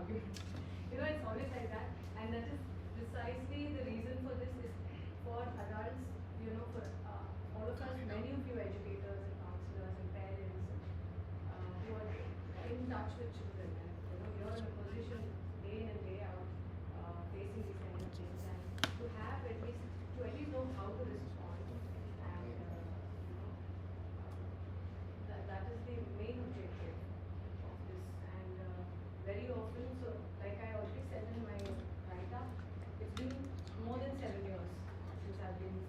argument. It's always like that, and that is precisely the reason for this is for adults, for all of us, many of you educators and counselors and parents who are in touch with children, and you're in a position day in and day out facing these kind of things, and to have at least know how to respond, and that is the main objective of this. And very often, so like I already said in my write-up, it's been more than 7 years since I've been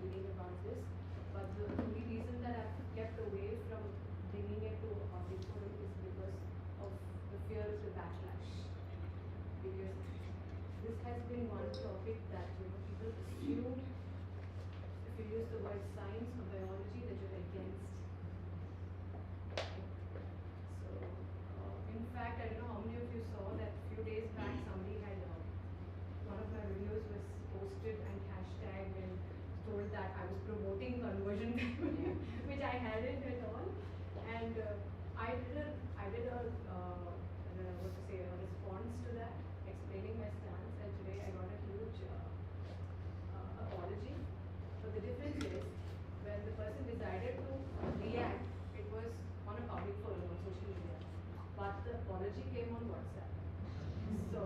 reading about this, but the only reason that I've kept away from bringing it to a public forum is because of the fear of the backlash. Because this has been one topic that people assume, if you use the word science or biology, that you're against. So, in fact, I don't know how many of you saw that a few days back somebody had one of my videos was posted and hashtagged and told that I was promoting conversion, which I hadn't at all. And I did a response to that, explaining my stance, and today I got a huge apology. But the difference is, when the person decided to react, it was on a public forum on social media, but the apology came on WhatsApp. So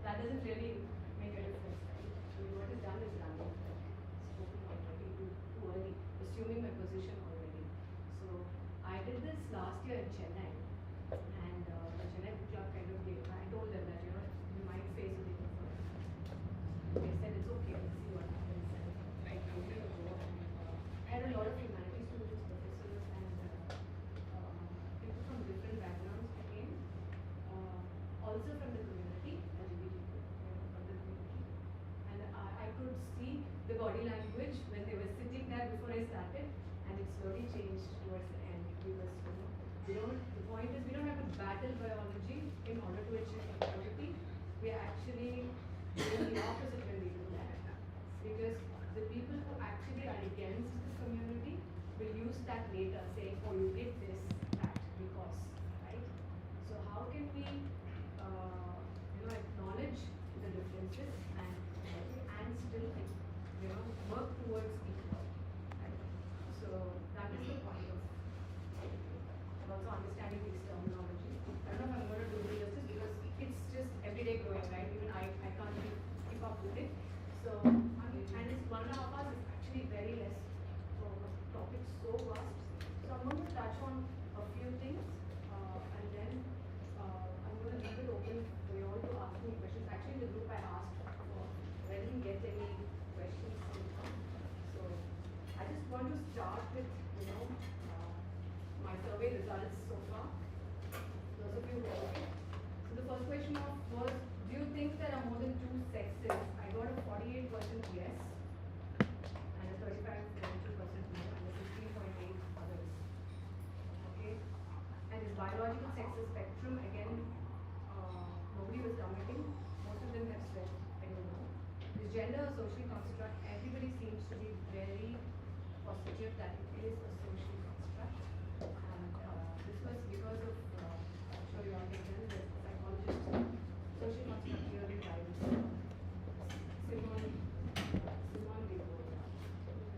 that doesn't really make a difference, right? What is done is done. Spoken already, too early, assuming my position already. So I did this last year in Chennai, and the Chennai Book Club kind of gave. I told them that you might face a different first. They said it's okay. Let's see what happens. And I had a lot of humanities students, professors, and people from different backgrounds who came. Also from the community, LGBT, from the community. And I could see the body language when they were sitting there before I started, and it slowly changed towards the end, because the point is, we don't have to battle biology in order to achieve equality. We are actually doing the opposite when we do that, because the people who actually are against this community will use that later, saying, oh, you did this, that, because, right? So how can we acknowledge the differences and still work towards equality, right? So that is the point of also understanding these terminology. I don't know if I'm going to do it justice, because it's just everyday growing, right? Even I can't keep up with it. So and it's 1.5 hours is actually very less. So the topic's so vast. So I'm going to touch on a few things, and then I'm going to leave it open for you all to ask me questions. Actually, in the group I asked for, I didn't get any questions. So I just want to start with my survey results so far. Those of you who are okay. So the first question was, do you think there are more than 2 sexes? I got a 48% yes, and a 35.2% no, and a 16.8% others. Okay. And this biological sexes spectrum, again, nobody was dominating. Most of them have said, I don't know. This gender or social construct, everybody seems to be very positive that it is a social construct. And this was because of, I'm sure you all can tell, the psychologist, social construct theory by Simone de Beauvoir.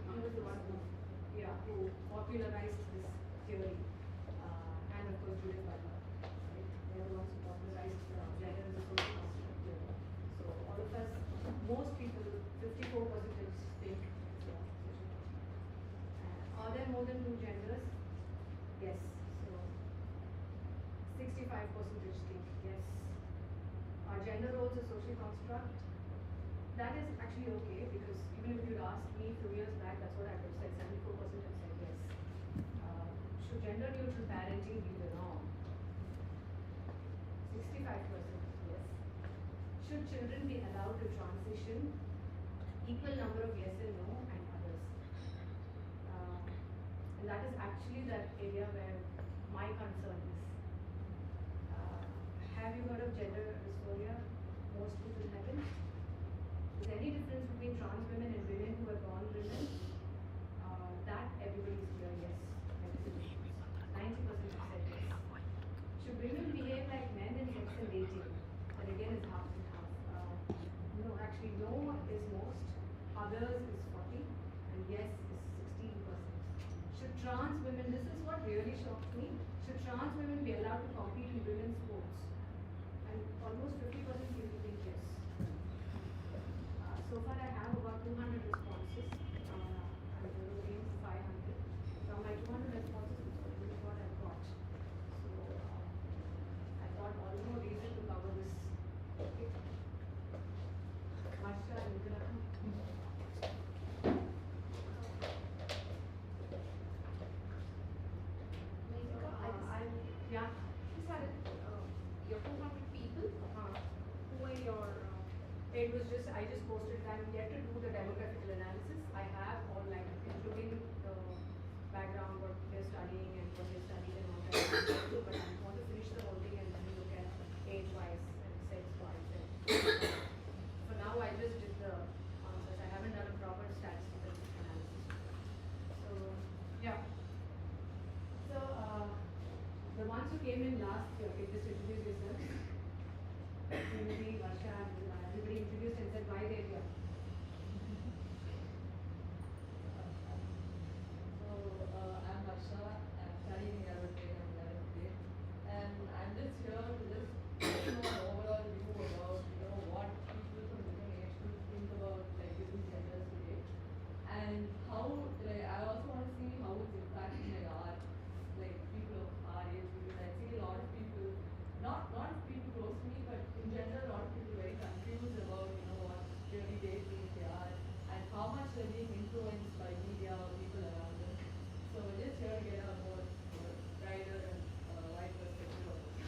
He was the one who popularized this theory, and of course Judith Butler. Right? They are the ones who popularized gender as a social construct theory. So all of us, most people, 54% think it's a social construct. Are there more than 2 genders? Yes. So 65% think yes. Are gender roles a social construct? That is actually okay, because even if you'd asked me 2 years back, that's what I would have said. 74% have said yes. Should gender neutral parenting be the norm? 65% yes. Should children be allowed to transition? Equal number of yes and no, and others. And that is actually that area where my concern is. Have you heard of gender dysphoria? Most people haven't. Is there any difference between trans women and women who are born women? That everybody is clear, yes. 90% said yes. trans women, this is what really shocked me. Should trans women be allowed to compete in women's sports? And almost 50% people think yes. So far I have about 200 responses. I'm aiming for 500. From my 200 responses, this is what I got. So I thought all the more reason to cover this. Okay. Marsha and Menaka. Yeah. Your 200 people, who are your... It was just, I just posted it. I'm yet to do the demographical analysis. I have all like, including the background, what they're studying and what they studied and all that. But I want to finish the whole thing and then look at age-wise and sex-wise. And for now, I just did the answers. I haven't done a proper statistical analysis. So, yeah. So, the ones who came in last year, okay, just introduce yourself. Maybe Varsha, everybody introduced and said why they're here. I'm Varsha. I'm studying in aerospace. I'm 11th grade, and I'm just here to just know an overall view about what people from different age groups think about like different genders today, and how like I also want to see how it's impacting like our like people of our age, because I see a lot of people, not people close to me, but in general, a lot of people very confused about what really they think they are and how much they're being influenced by media or people around them. So just here to get a more wider and wide perspective of it.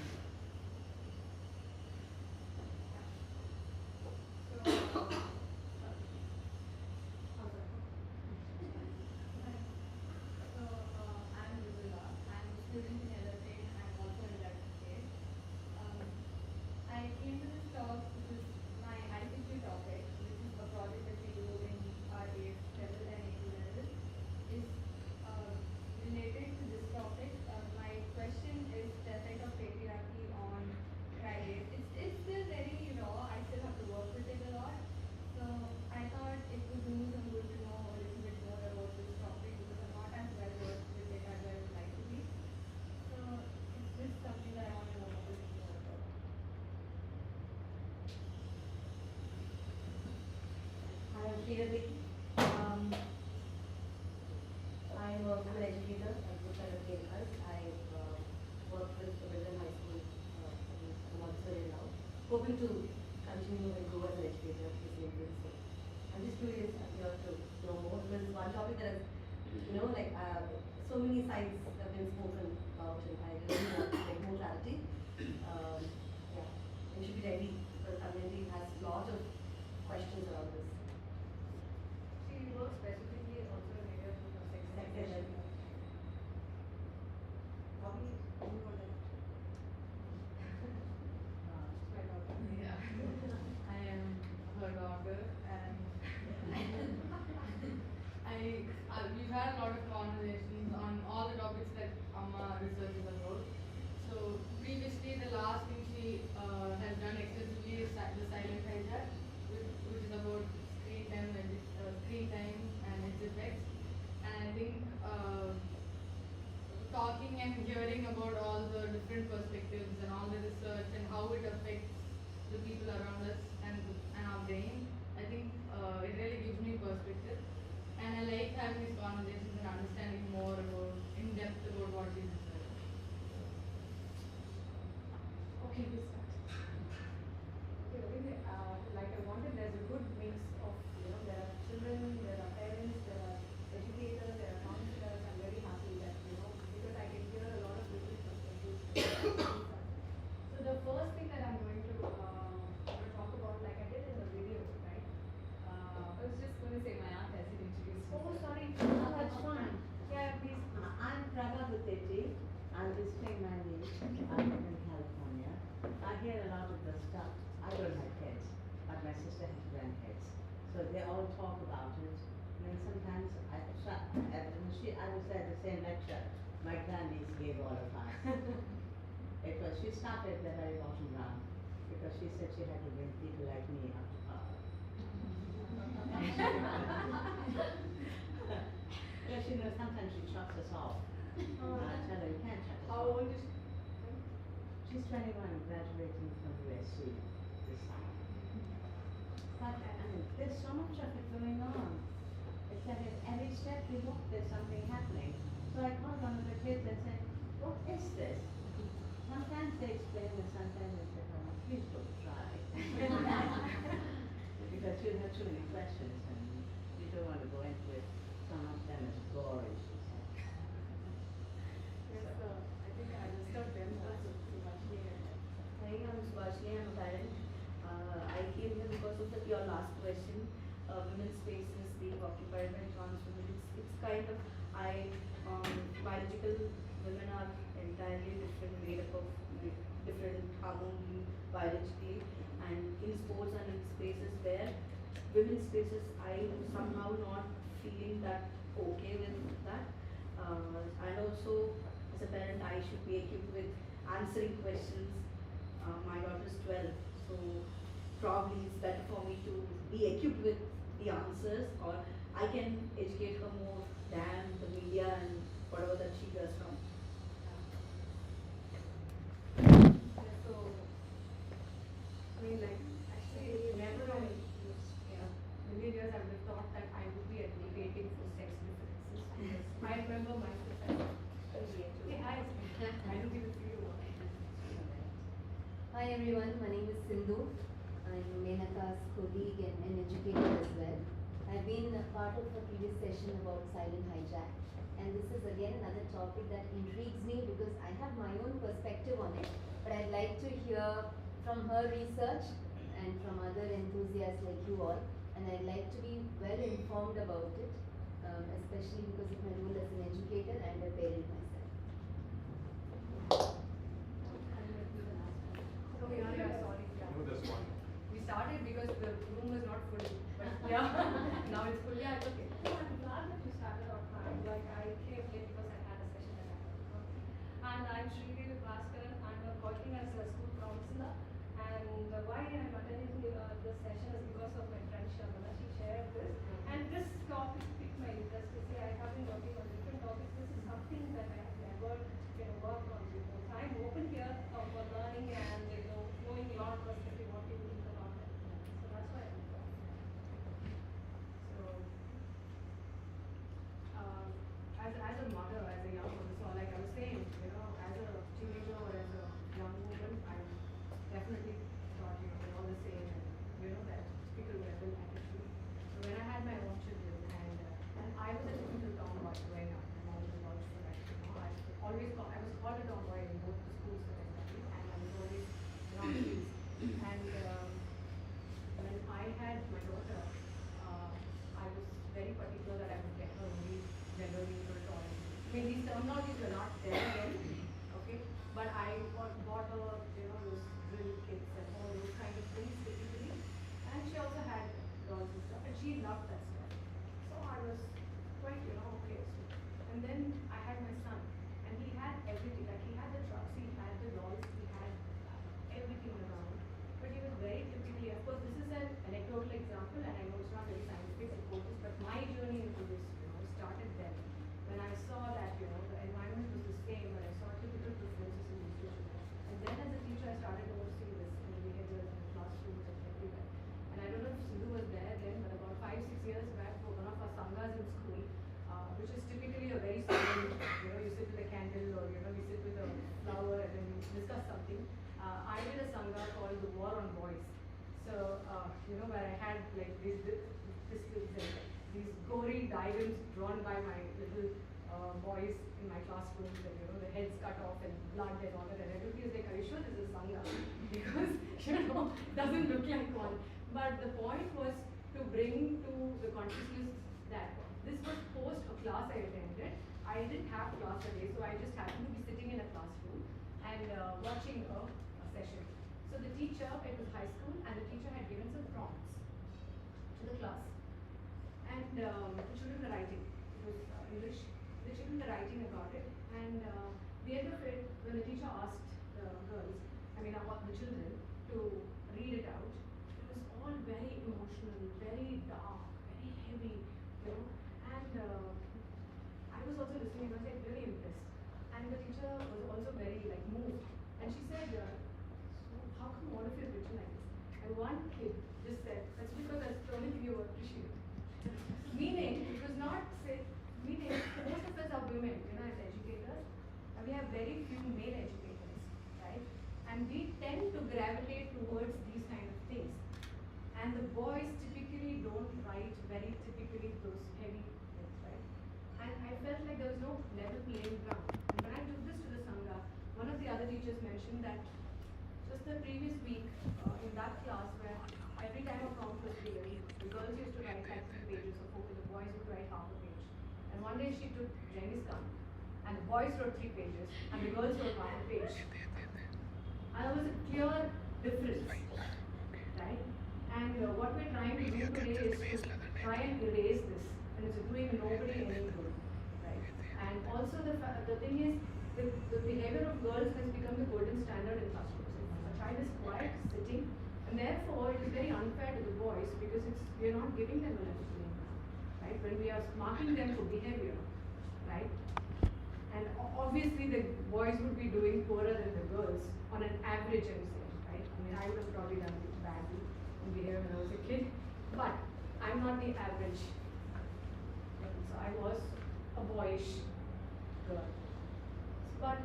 I'm Vibula. I'm a student in aerospace. I'm also in that state. I came to this talk because my ICT topic, which is a project that we do in our 8th level and 8th level, is related to this topic. My question is the effect of patriarchy on graduates. It's still very raw. I still have to work with it a lot. So I thought it would do some good to know a little bit more about this topic because I'm not as well versed with it as I would like to be. So it's just something that I want to know a little more about. Hi, I'm Sridevi. I'm a women educator at the Menaka. I work with the Middle High School in Montessori now, hoping to continue and grow as an educator at the same principle. I'm just curious here to know more because one topic that has, like so many sides have been spoken about, and I really want like more clarity. Yeah, and you should be ready because the community has a lot of questions around this. She works specifically also in areas of sex education. How many were there? My daughter. Yeah. I am her daughter, and we've had a lot of conversations on all the topics that Amma researches about. So previously, the last thing she has done extensively is the silent hijack, which is about screen time and its effects. And I think talking and hearing about all the different perspectives and all the research and how it affects the people around us and our brain, I think it really gives me perspective. And I like having these conversations and understanding more about, in depth about what we research. Okay, we start. Okay, really, like I wanted, there's a good mix of, there are children, there are parents, there are educators, there are counselors. I'm very happy that, because I can hear a lot of different perspectives. So the first thing that I'm going to talk about, like I did in the video, right? I was just going to say my aunt has introduced Oh, sorry. No, that's fine. Yeah, please. I'm Prabha Bhuteji. I'm visiting my niece. I live in California. I hear a lot of the stuff. I don't have kids, but my sister has grandkids. So they all talk about it. And then sometimes I was at the same lecture. My grandniece gave all of us. She started the very bottom rung because she said she had to bring people like me up to power. Because sometimes she shuts us off. How old is she? She's 21, graduating from USC this summer. But I mean, there's so much of it going on. It's like at every step we walk, there's something happening. So I called one of the kids and said, "What is this?" Sometimes they explain and sometimes they say, "Oh, please don't try." Because you have too many questions and you don't want to go into it. Some of them is boring, she said. Yes, I think I understood them also too much. Hi, I'm Subhashini, I'm a parent. I came here because of your last question. Women's spaces being occupied by trans women. It's kind of, biological women are entirely different, made up of different hormone biologically. And in sports and in spaces where women's spaces, I somehow not feeling that okay with that. And also, as a parent, I should be equipped with answering questions. My daughter's 12, so probably it's better for me to be equipped with the answers, or I can educate her more than the media and whatever that she does from. So, I mean, like, actually, never in million years I would have thought that I would be advocating for sex differences. Because I remember my professor. Hey, hi. I don't even see you. Hi everyone, my name is Sindhu. I'm Menaka's colleague and an educator as well. I've been a part of the previous session about silent hijack, and this is again another topic that intrigues me because I have my own perspective on it, but I'd like to hear from her research and from other enthusiasts like you all, and I'd like to be well informed about it, especially because of my role as an educator and a parent myself. So, yeah, sorry. Yeah. No, there's one. We started because the room was not full. But yeah, now it's full. Yeah, it's okay. No, I'm glad that you started on time. Like, I came late because I had a session that I had to go. And I'm Sridevi Bhaskaran. I'm working as a school counselor. And why I'm attending this session is because of my friend Shamana. She shared this. And this topic piqued my interest. You see, I have been working on different topics. This is something that I have never worked on before. So I'm open here for learning and knowing your perspective, what you think about it. So that's why I'm here. So, as a mother, as a young mother, so like I was saying, as a teenager or as a young woman, I definitely thought, we're all the same, and that typical rebel attitude. So when I had my own children, and I was a typical tomboy growing up, and I was a lot for that. I was called a tomboy in both the schools that I studied, and I was always around kids. And when I had my daughter, I was very particular that I would get her only gender neutral toys. I mean, these terminologies were not there then, okay? But I bought her, those drill kits and all those kind of things typically. And she also had dolls and stuff, and she loved that stuff. So I was quite, okay. So, and then I had my son, and he had everything. Like, he had the trucks, he had the dolls, he had everything around. But he was very typically, of course, this is an anecdotal example, and I know it's not very scientific support this, but my journey into this, started then. When I saw that, the environment was the same, but I saw typical differences in these children. And then as a teacher, I started noticing this in the behaviors in the classrooms and everywhere. And I don't know if Sindhu was there then, but about 5-6 years back, for one of our sanghas in school, which is typically a very solemn, you sit with a candle, or we sit with a flower and then we discuss something. I did a sangha called the War on Boys. So where I had like these gory diagrams drawn by my little boys in my classrooms, and the heads cut off and blood and all that, and everybody is like, "Are you sure this is sangha?" Because it doesn't look like one. But the point was to bring to the consciousness that this was post a class I attended. I didn't have class that day, so I just happened to be sitting in a classroom and watching a session. So the teacher, it was high school, and the teacher had given some prompts to the class. And the children were writing. It was English. The children were writing about it. And the end of it, when the teacher asked the girls, the children, to read it out, it was all very emotional, very dark, very heavy, And I was also listening, I was like really impressed. And the teacher was also she said, so how come all of you have written like this? And one kid just said, that's because that's the only thing you appreciate. Meaning, it was not say, meaning most of us are women, as educators, and we have very few male educators, right? And we tend to gravitate towards these kind of things. And the boys typically don't write very typically those heavy things, right? And I felt like there was no level playing ground. And when I took this to the Sangha, one of the other teachers mentioned that just the previous week in that class where every time a count was given, the girls used to write like 3 pages of focus, the boys would write half a page. And one day she took Jenny's count, and the boys wrote 3 pages, and the girls wrote half a page. And there was a clear difference, right? And what we're trying to do today is to try and erase this, and it's doing nobody any good, right? And also the thing is, the behavior of girls has become the golden standard in classrooms. A child is quiet, sitting, and therefore it is very unfair to the boys because we're not giving them a level playing ground, right? When we are marking them for behavior, right? And obviously the boys would be doing poorer than the girls on an average, I'm saying, right? I mean, I would have probably done it badly in behavior when I was a kid, but I'm not the average. So I was a boyish girl. But,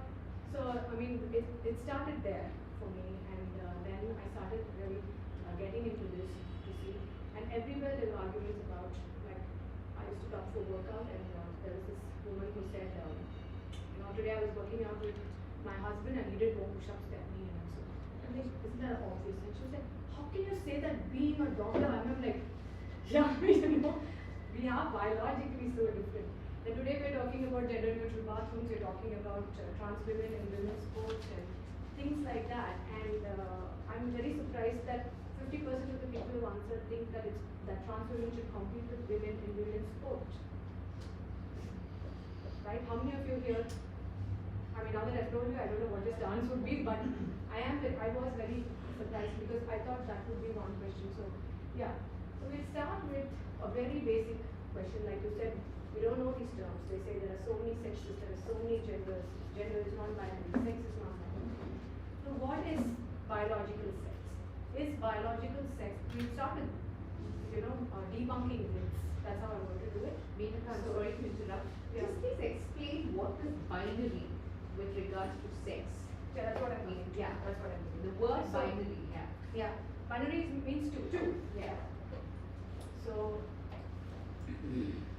so, I mean, it started there for me, and then I started really getting into this, you see. And everywhere there were arguments about, like, I used to come for workout, and there was this woman who said, today I was working out with my husband, and he did more push-ups than me, and so. I'm like, isn't that obvious? And she was like, how can you say that being a doctor? I'm like, yeah, we are biologically so different. And today we're talking about gender neutral bathrooms, we're talking about trans women in women's sports and things like that. And I'm very surprised that 50% of the people who answered think that trans women should compete with women in women's sports. Right? How many of you here? I mean, now that I've told you, I don't know what this dance would be, but I was very surprised because I thought that would be one question. So, yeah. So we'll start with a very basic question. Like you said, we don't know these terms. They say there are so many sexes, there are so many genders. Gender is non-binary, sex is non-binary. So what is biological sex? Is biological sex, we started, debunking myths. That's how I want to do it. Menaka, sorry to interrupt. Yeah. Just please explain what is binary with regards to sex. Yeah, that's what I mean. Yeah, that's what I mean. The word So- binary, yeah. Yeah, binary means two. Yeah. So,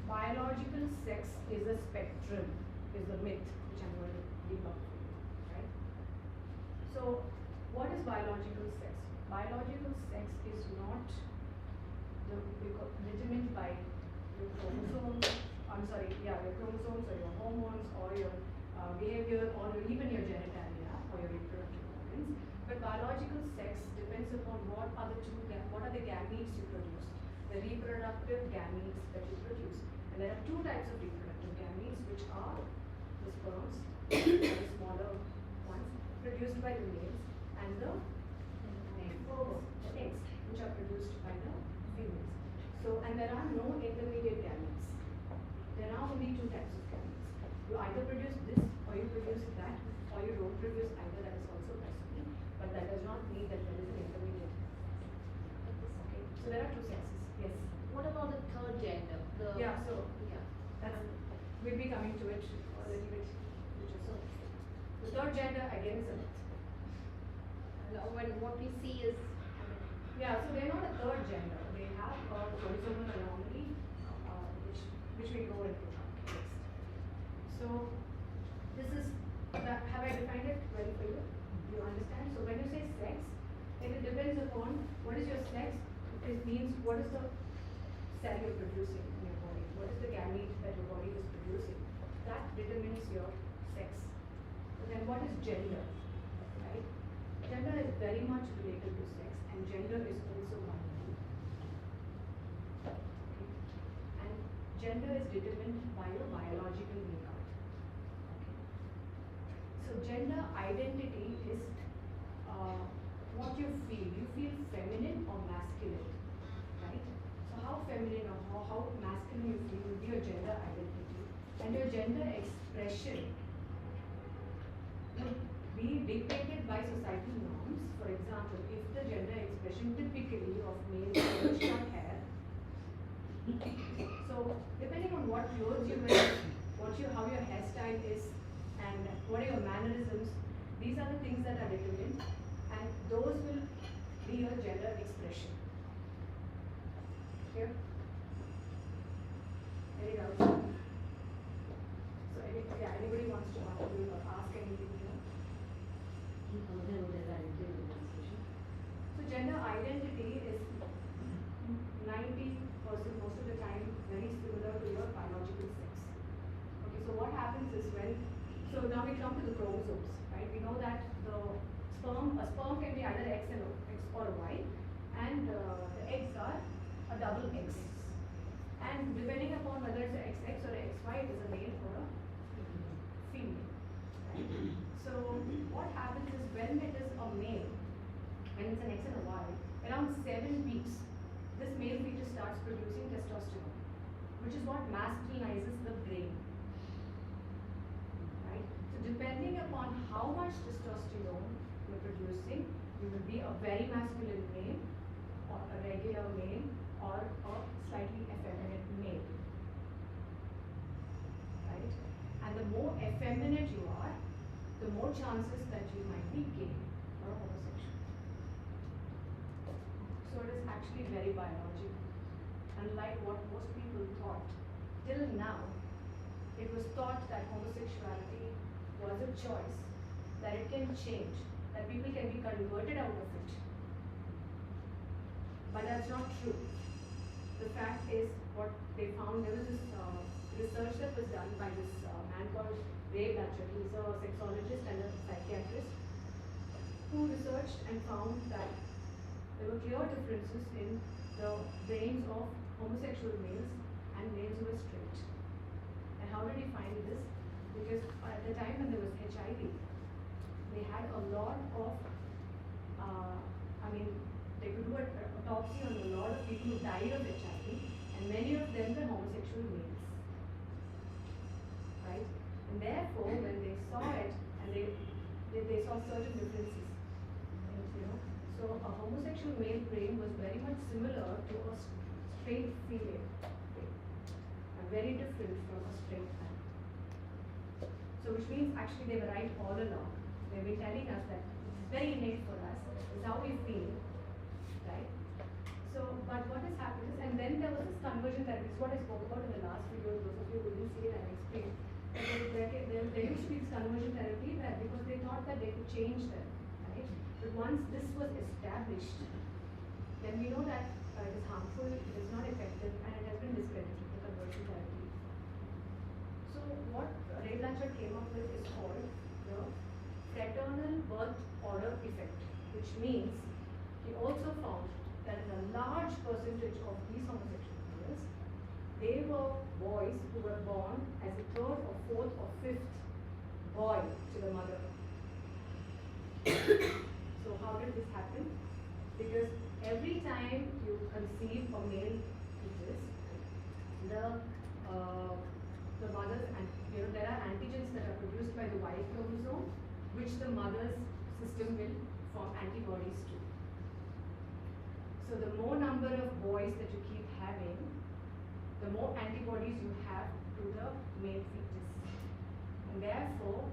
biological sex is a spectrum, is the myth which I'm going to debunk, right? So, what is biological sex? Biological sex is not determined by your chromosomes. Your chromosomes or your hormones or your behavior or even your genitalia or your reproductive organs. But biological sex depends upon what are the gametes you produce, the reproductive gametes that you produce. And there are 2 types of reproductive gametes, which are the sperms, the smaller ones, produced by the males, and the eggs, which are produced by the females. So, and there are no intermediate gametes. There are only 2 types of gametes. You either produce this or you produce that, or you don't produce either. That is also possible, but that does not mean that there is an intermediate. Okay, so there are 2 sexes. Yes. What about the third gender? Yeah. So Yeah. that's we'll be coming to it a little bit. So the third gender again is a myth. When what we see is, Yeah, so they're not a third gender. They have a chromosomal anomaly, which we go into next. So this is have I defined it well for you? Do you understand? So when you say sex, it depends upon what is your sex. It means what is the cell you're producing in your body. What is the gamete that your body is producing? That determines your sex. And then what is gender? Right? Gender is very much related to sex, and gender is also binary. Okay. And gender is determined by your biological makeup. Okay. So gender identity is what you feel. You feel feminine or masculine, right? So how feminine or how masculine you feel will be your gender identity, and your gender expression would be dictated by societal norms. For example, if the gender expression typically of male is short hair, so depending on what clothes you wear, how your hairstyle is, and what are your mannerisms, these are the things that are determined, and those will be your gender expression. Clear? Any doubts? So, anybody wants to ask anything here? So, gender identity is 90% most of the time very similar to your biological sex. Okay, so what happens is so now we come to the chromosomes, right? We know that a sperm can be either X or Y, and the eggs are a double X. And depending upon whether it's a XX or a XY, it is a male or a female. Right? So what happens is when it is a male, when it's an X and a Y, around 7 weeks, this male fetus starts producing testosterone, which is what masculinizes the brain. Right? So depending upon how much testosterone you're producing, you will be a very masculine male, or a regular male, or a slightly effeminate male. Right? And the more effeminate you are, the more chances that you might be gay or homosexual. So it is actually very biological. Unlike what most people thought, till now, it was thought that homosexuality was a choice, that it can change, that people can be converted out of it. But that's not true. The fact is, what they found, there was this research that was done by this man called Menaka. He's a sexologist and a psychiatrist who researched and found that there were clear differences in the brains of homosexual males and males who were straight. And how did he find this? Because at the time when there was HIV, they had a lot of, they could do an autopsy on a lot of people who died of HIV, and many of them were homosexual males. Right? And therefore, when they saw it, and they saw certain differences. So a homosexual male brain was very much similar to a straight female brain, and very different from a straight man. So which means actually they were right all along. They've been telling us that it's very innate for us, it's how we feel, right? So, but what has happened is, and then there was this conversion therapy, this is what I spoke about in the last video, those of you who didn't see it, I explained. There used to be this conversion therapy where, because they thought that they could change them, right? But once this was established, then we know that it is harmful, it is not effective, and it has been discredited, the conversion therapy. So what Ray Blanchard came up with is called the fraternal birth order effect, which means he also found that in a large percentage of these homosexual males, they were boys who were born as a third or fourth or fifth boy to the mother. So how did this happen? Because every time you conceive a male fetus, the mother's, and there are antigens that are produced by the Y chromosome, which the mother's system will form antibodies to. So the more number of boys that you keep having, the more antibodies you have to the male fetus. And therefore,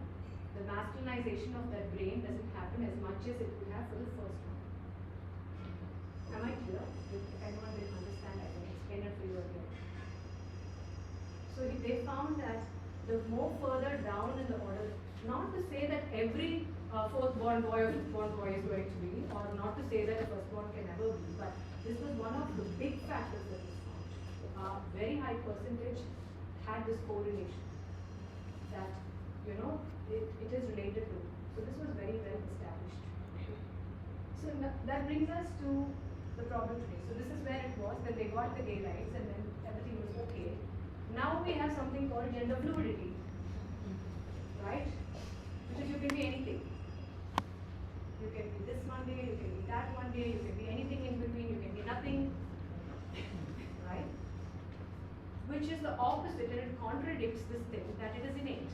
the masculinization of that brain doesn't happen as much as it would have for the first one. Am I clear? If anyone didn't understand, I can explain it for you again. So they found that the more further down in the order, not to say that every fourth born boy or fifth born boy is going to be, or not to say that a firstborn can never be, but this was one of the big factors that was found. A very high percentage had this correlation that, it is related to. So this was very well established. So that brings us to the problem today. So this is where it was when they got the gay rights and then everything was okay. Now we have something called gender fluidity, right? Which is you can be anything. You can be this one day, you can be that one day, you can be anything in between, you can be nothing, right? Which is the opposite, and it contradicts this thing that it is innate.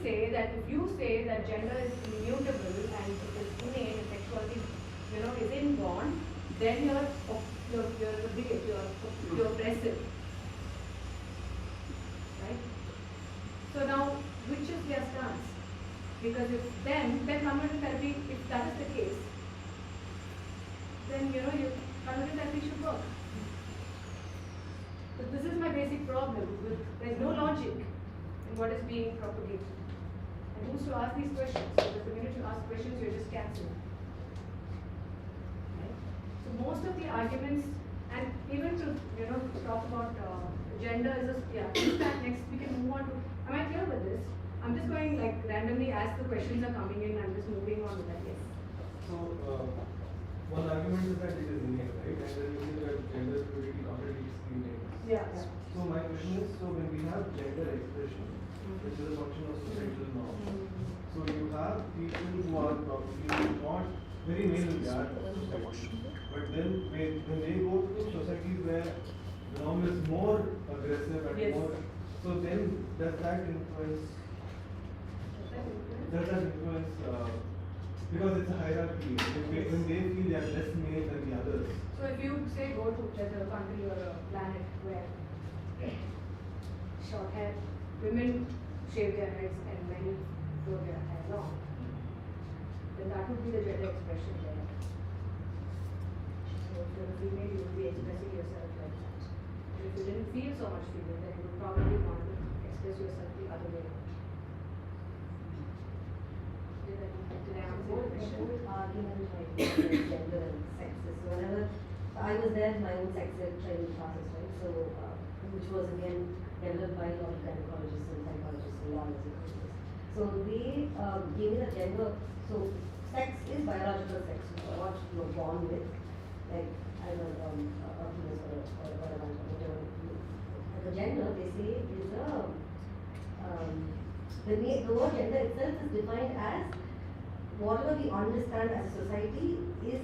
say that if you say that gender is immutable and it is innate and sexuality, is inborn, then you're a bigot, you're oppressive. Right? So now, which is their stance? Because if then conversion therapy, if that is the case, then conversion therapy should work. But this is my basic problem. There's no logic in what is being propagated. And who's to ask these questions? Because the minute you ask questions, you're just cancelled. Right? So most of the arguments, and even to talk about gender is in fact next we can move on to. Am I clear with this? I'm just going like randomly as the questions are coming in. I'm just moving on with that. Yes. So one argument is that it is innate, right? And then you say that gender fluidity contradicts the innate. Yeah. So my question is, so when we have gender expression, which is a function of societal norms, so you have people who are probably not very male in their society, but then when they go to societies where the norm is more aggressive and Yes. more, so then does that influence? Because it's a hierarchy. When they feel they are less male than the others. So if you say go to just a country or a planet where short hair, women shave their heads and men grow their hair long, then that would be the gender expression there. So if you're a female, you would be expressing yourself like that. And if you didn't feel so much female, then you would probably want to express yourself the other way around. Did I answer your question? Both argument might be gender and sexist. So whenever I was there in my own sex ed training classes, right? So which was again developed by a lot of gynecologists and psychologists and lawyers and coaches. So they gave me the gender. So sex is biological sex, what you're born with, like either a penis or a vagina, whatever. And the gender they say is the word gender itself is defined as whatever we understand as a society is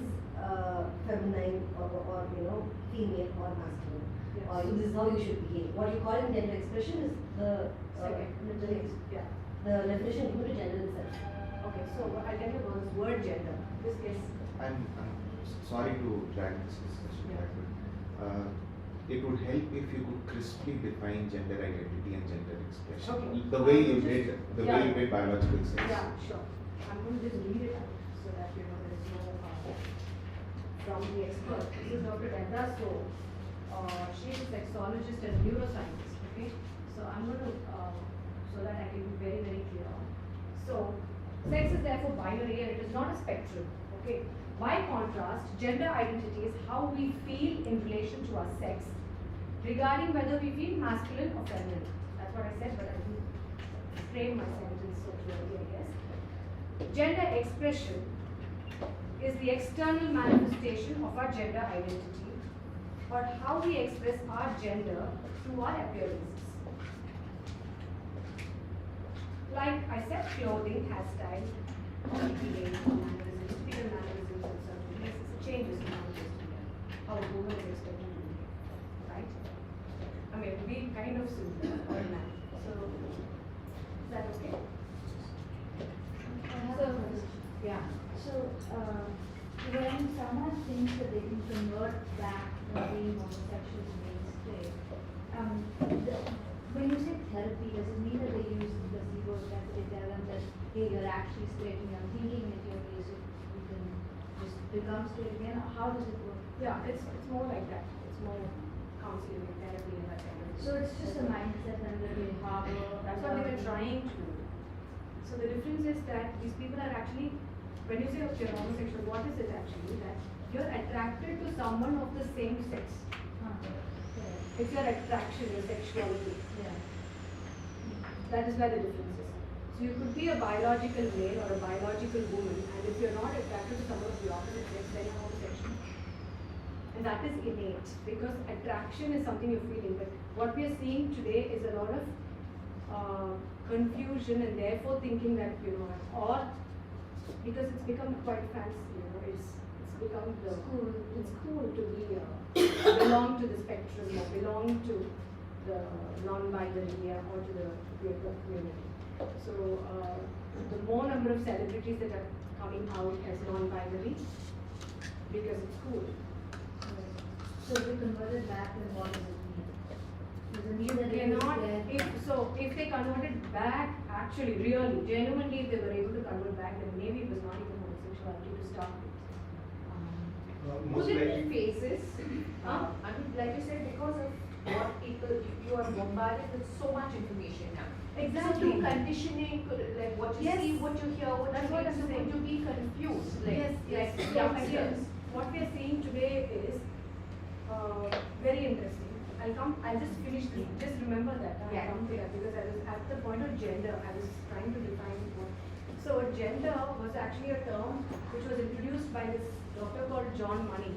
feminine or female or masculine. Yes. Or this is how you should behave. What you call in gender expression is the Yeah. the definition given to gender itself. Okay, so I'll tell you about this word gender. This is I'm sorry to drag this discussion Yeah. back, but it would help if you could crisply define gender identity and gender expression. Okay. The way you Just- did, the yeah. way you made biological sense. Yeah, sure. I'm going to just read it out so that there's no from the expert. This is Dr. Edda. So she is a sexologist and neuroscientist. Okay, so I'm going to so that I can be very very clear. So sex is therefore binary and it is not a spectrum. Okay. By contrast, gender identity is how we feel in relation to our sex, regarding whether we feel masculine or feminine. That's what I said, but I didn't frame my sentence so clearly, I guess. Gender expression is the external manifestation of our gender identity, or how we express our gender through our appearances. Like I said, clothing, hairstyle, behavior, mannerisms, typical mannerisms in certain places, it changes not just here. How a woman is expected to behave, right? I mean, it would be kind of similar or a man. So, is that okay? I have a question. Yeah. So, when someone thinks that they can convert back from being homosexual to being straight, when you say therapy, does it mean that they use the placebo effect? They tell them that, hey, you're actually straight and you're thinking that you're gay, so you can just become straight again? How does it work? Yeah, it's more like that. It's more counseling and therapy and that kind of thing. So it's just a mindset and that they harbor. That's what they were trying to do. So the difference is that these people are actually, when you say you're homosexual, what is it actually? That you're attracted to someone of the same sex. It's your attraction, your sexuality. Yeah. That is where the difference is. So you could be a biological male or a biological woman, and if you're not attracted to someone of the opposite sex, then you're homosexual. And that is innate, because attraction is something you're feeling. But what we are seeing today is a lot of confusion and therefore thinking that, or because it's become quite fancy, it's become it's cool to be belong to the spectrum or belong to the non-binary or to the queer community. So the more number of celebrities that are coming out as non-binary because it's cool. So if we converted back, then what does it mean? Does it mean that They it are is not, there? if they converted back, actually, really, genuinely, if they were able to convert back, then maybe it was not even homosexuality to start with. Could Most it likely. be phases? I mean, like you said, because of what people, you are bombarded with so much information now. Exactly. So through conditioning, like what you Yes. see, what you hear, what That's you what read, I'm so saying. would you be confused? Like, Yes, yes. like So youngsters. again, what we are seeing today is very interesting. I'll just finish this. Just remember that. I'll Yeah. come to that because I was at the point of gender. I was trying to define what. So gender was actually a term which was introduced by this doctor called John Money,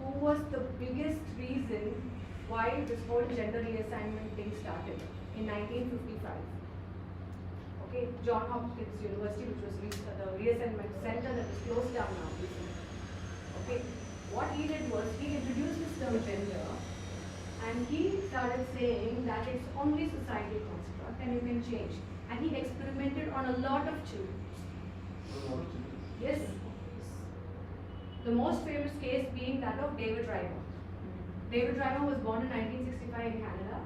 who was the biggest reason why this whole gender reassignment thing started in 1955. Okay, John Hopkins University, which was the reassignment center that is closed down now recently. Okay, what he did was he introduced this term gender, and he started saying that it's only societal construct and you can change. And he experimented on a lot of children. Yes. The most famous case being that of David Driver. David Driver was born in 1965 in Canada.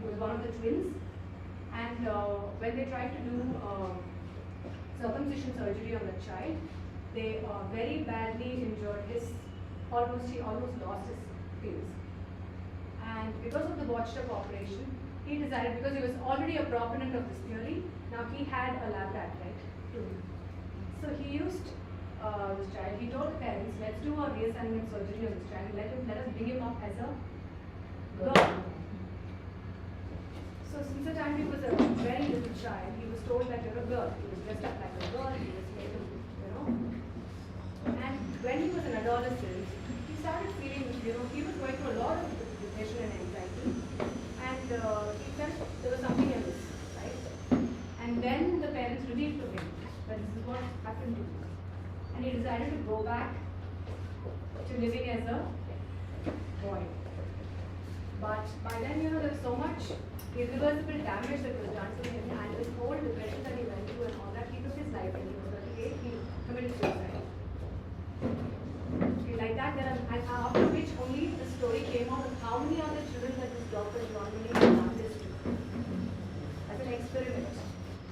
He was one of the twins. And when they tried to do circumcision surgery on the child, they very badly injured he almost lost his face. And because of the botched up operation, he decided, because he was already a proponent of this theory, now he had a lab rat, right? So he used this child, he told the parents, let's do a reassignment surgery on this child, let us bring him up as a girl. So since the time he was a very little child, he was told that you're a girl. He was dressed up like a girl, he was made to, And when he was an adolescent, he started feeling, he was going through a lot of depression and anxiety. And he felt there was something else, right? And then the parents revealed to him that this is what happened to him. And he decided to go back to living as a boy. But by then, there was so much irreversible damage that was done to him, and this whole depression that he went through and all that, he took his life when he was 38, he committed suicide. Okay, like that, and after which only the story came out of how many other children that this doctor normally done this to as an experiment,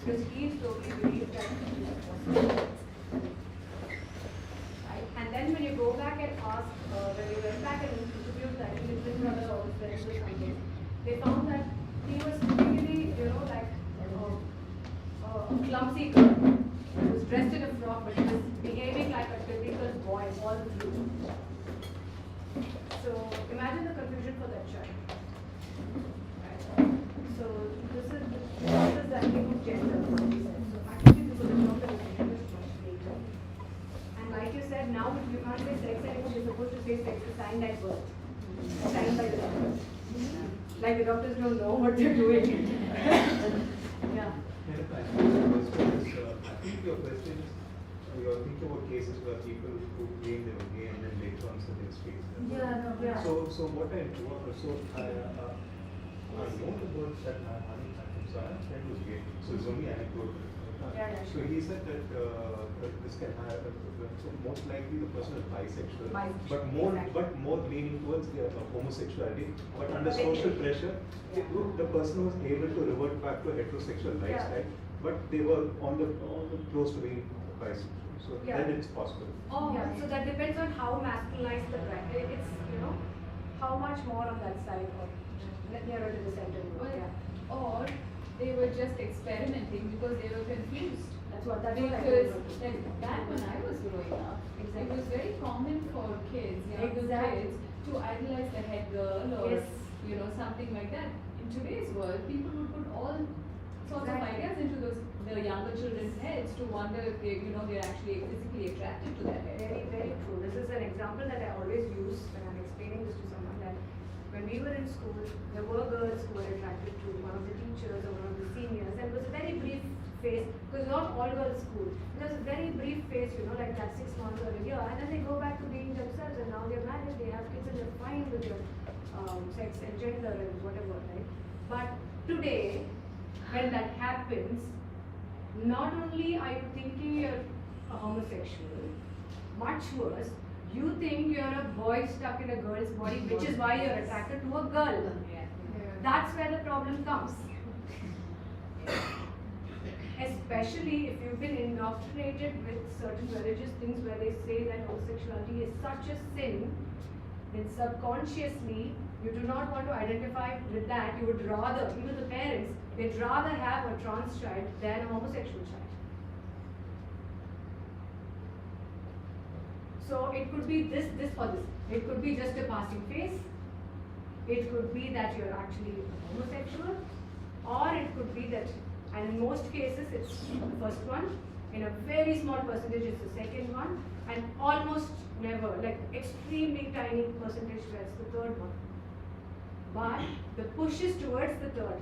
because he totally believed that it was possible. Right? And then when you go back and ask, when you went back and interviewed that little brother or friends or something, they found that he was really, like a clumsy girl. He was dressed in a frock, but he was behaving like a typical boy all through. So imagine the confusion for that child. Right? So this is the thing of gender. So actually, this was a term that was introduced much later. And like you said, now you can't say sex anymore. You're supposed to say sex is signed at birth, signed by the doctors. Like the doctors don't know what they're doing. Yeah. Menaka, I think your question is, you're thinking about cases where people who claim they were gay and then later on said they were straight. Yeah. So what I know about that Manickaraj. So I have a friend who's gay. So it's only anecdotal. Yeah, So he said that this can have, so most likely the person is bisexual, Bisexual, but more leaning towards the homosexuality. But under But social pressure, the person was able to revert back to heterosexual lifestyle, but they were on the close to being bisexual. So then it's possible. Yeah, so that depends on how masculinized the brand. It's, how much more on that side or nearer to the center. Or they were just experimenting because they were confused. That's what I Because remember. like back when I was growing up, it was very common for kids, younger Exactly. kids, to idolize the head girl or Yes. something like that. In today's world, people would put all sorts of Exactly. ideas into the younger children's heads to wonder if they're actually physically attracted to that head. Very, very true. This is an example that I always use when I'm explaining this to someone, that when we were in school, there were girls who were attracted to one of the teachers or one of the seniors, and it was a very brief phase, because not all girls school. It was a very brief phase, like that 6 months or a year, and then they go back to being themselves, and now they're married, they have kids, and they're fine with their sex and gender and whatever, right? But today, when that happens, not only are you thinking you're a homosexual, much worse, you think you're a boy stuck in a girl's body, which is why you're attracted to a girl. That's where the problem comes. Especially if you've been indoctrinated with certain religious things where they say that homosexuality is such a sin, then subconsciously you do not want to identify with that. You would rather, even the parents, they'd rather have a trans child than a homosexual child. So it could be this or this. It could be just a passing phase. It could be that you're actually homosexual, or it could be that, and in most cases it's the first one, in a very small percentage it's the second one, and almost never, like extremely tiny percentage where it's the third one. But the push is towards the third,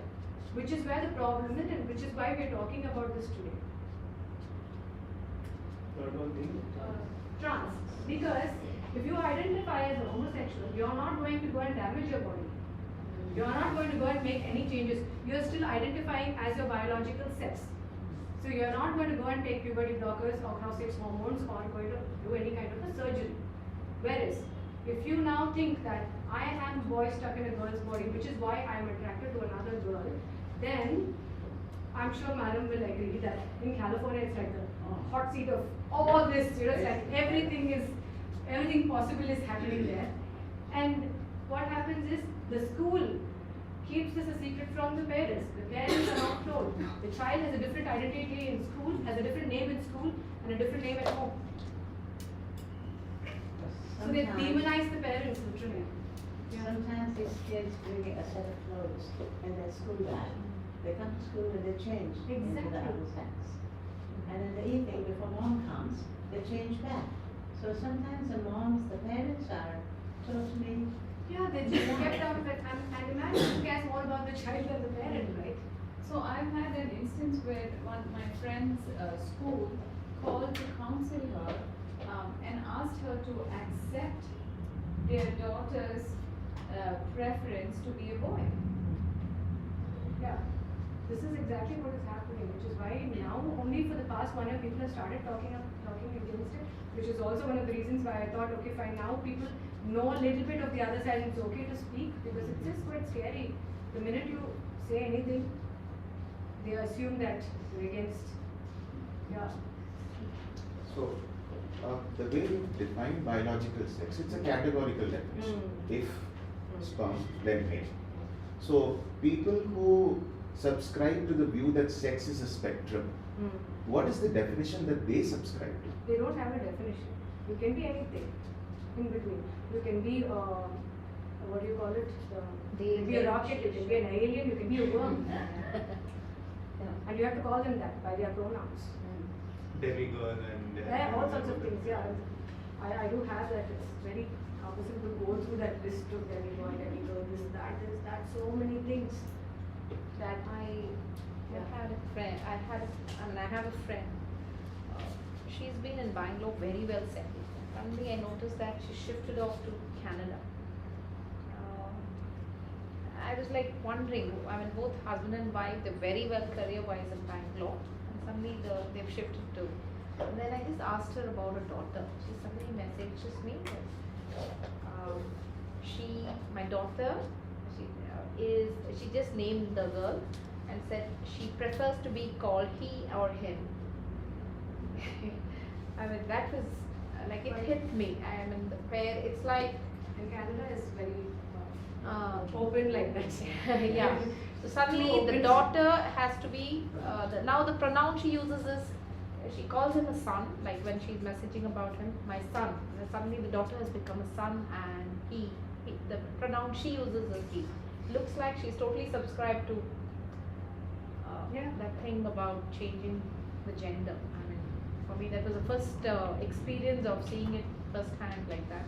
which is where the problem is, and which is why we're talking about this today. Third one being? Trans. Because if you identify as a homosexual, you're not going to go and damage your body. You're not going to go and make any changes. You're still identifying as your biological sex. So you're not going to go and take puberty blockers or cross-sex hormones or going to do any kind of a surgery. Whereas, if you now think that I am a boy stuck in a girl's body, which is why I'm attracted to another girl, then I'm sure madam will agree that in California it's like the hot seat of all this, it's like everything possible is happening there. And what happens is the school keeps this a secret from the parents. The parents are not told. The child has a different identity in school, has a different name in school, and a different name at home. So they demonize the parents literally. Sometimes these kids bring a set of clothes in their school bag. They come to school and they change into the other sex. And in the evening, before mom comes, they change back. So sometimes the moms, the parents are totally... Yeah, they just kept out of it. And imagine who cares more about the child than the parent, right? So I've had an instance where one my friend's school called to counsel her and asked her to accept their daughter's preference to be a boy. Yeah. This is exactly what is happening, which is why now only for the past 1 year people have started talking against it, which is also one of the reasons why I thought, okay, fine, now people know a little bit of the other side and it's okay to speak, because it's just quite scary. The minute you say anything, they assume that you're against. Yeah. So, the way you define biological sex, it's a categorical definition. If sperm, then male. So, people who subscribe to the view that sex is a spectrum, what is the definition that they subscribe to? They don't have a definition. You can be anything in between. You can be, what do you call it? You can be a rocket, you can be an alien, you can be a worm. And you have to call them that by their pronouns. Demigod and Yeah, all sorts of things, yeah. I do have that. It's very cumbersome to go through that list of demigod, this, that, so many things that I have a friend. I have a friend. She's been in Bangalore, very well settled. Suddenly, I noticed that she shifted off to Canada. I was like wondering. I mean, both husband and wife, they're very well career-wise in Bangalore, and suddenly they've shifted to. And then I just asked her about her daughter. She suddenly messages me that my daughter, she just named the girl and said she prefers to be called he or him. I mean, that was like it hit me. I mean, the pair, it's like, and Canada is very open like that. yeah. So suddenly the daughter has to be, now the pronoun she uses is, she calls him a son, like when she's messaging about him, my son. And suddenly the daughter has become a son, and the pronoun she uses is he. Looks like she's totally subscribed to that thing about changing the gender. I mean, for me that was the first experience of seeing it firsthand like that.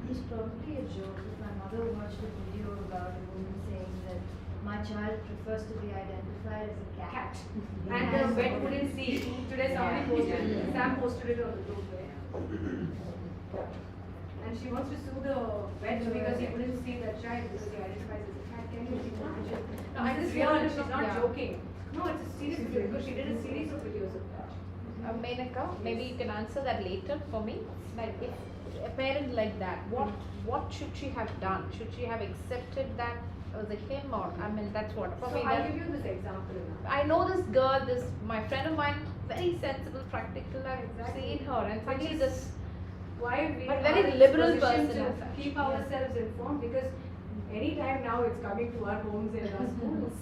It was probably a joke if my mother watched a video about a woman saying that my child prefers to be identified as a cat. And the vet wouldn't see. Today somebody posted it, Sam posted it on the group. And she wants to sue the vet because he couldn't see that child because he identifies as a cat. Can you imagine? No, I this is just real, wanted she's to- not yeah. joking. No, it's a serious video because she did a series of videos of that. Menaka, maybe you can answer that later for me. Like if a parent like that, what should she have done? Should she have accepted that as a him, or I mean that's what for So me. I'll That, give you this example now. I know this girl, this my friend of mine, very sensible, practical. I've Exactly. seen her, and Which suddenly is this. Why we But are very in liberal position person to as such. keep Yeah. ourselves informed, because anytime now it's coming to our homes and our schools.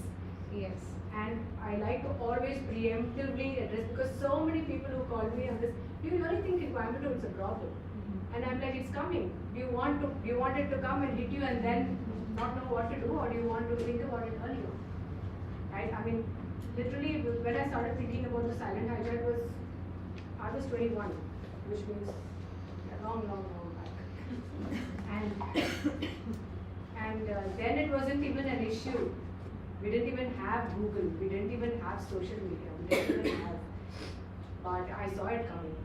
Yes. And I like to always preemptively address, because so many people who call me on this, do you really think in Coimbatore it's a problem? And I'm like, it's coming. Do you want it to come and hit you and then not know what to do, or do you want to think about it earlier? Right? I mean, literally, when I started thinking about the silent hijack I was 21, which means a long back. And then it wasn't even an issue. We didn't even have Google. We didn't even have social media. We didn't even have. But I saw it coming.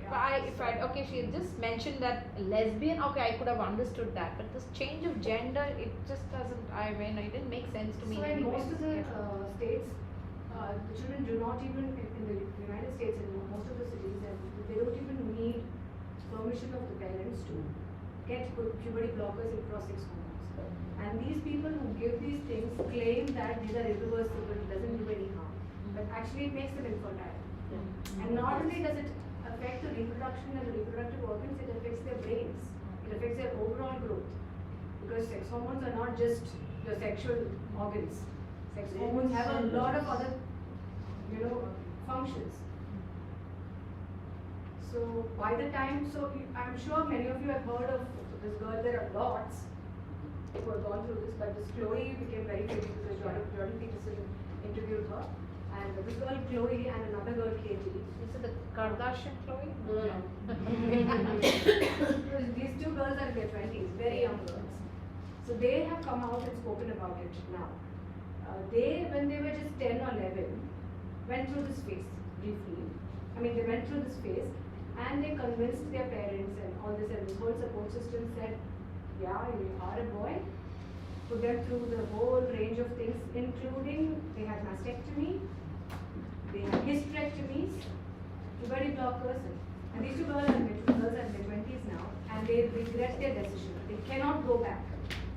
Yeah. Okay, she just mentioned that lesbian. Okay, I could have understood that, but this change of gender, it just doesn't. I mean, it didn't make sense to me. So in anyways. most of the Yeah. states, the children do not even, in the United States and most of the cities, they don't even need permission of the parents to get puberty blockers in cross-sex hormones. And these people who give these things claim that these are irreversible, it doesn't do any harm. But actually it makes them infertile. And not only does it affect the reproduction and the reproductive organs, it affects their brains. It affects their overall growth. Because sex hormones are not just your sexual organs. Sex hormones have a lot of other, functions. So by the time, I'm sure many of you have heard of this girl. There are lots who have gone through this, but this Chloe became very famous because Jordan Peterson interviewed her. And this girl Chloe and another girl Katie. Is it the Kardashian Chloe? These two girls are in their 20s, very young girls. So they have come out and spoken about it now. When they were just 10 or 11, went through this phase briefly. They went through this phase and they convinced their parents and all this, and this whole support system said, yeah, you are a boy. Put them through the whole range of things, including they had mastectomy, they had hysterectomies, puberty blockers, and these two girls are in their 20s now, and they regret their decision. They cannot go back.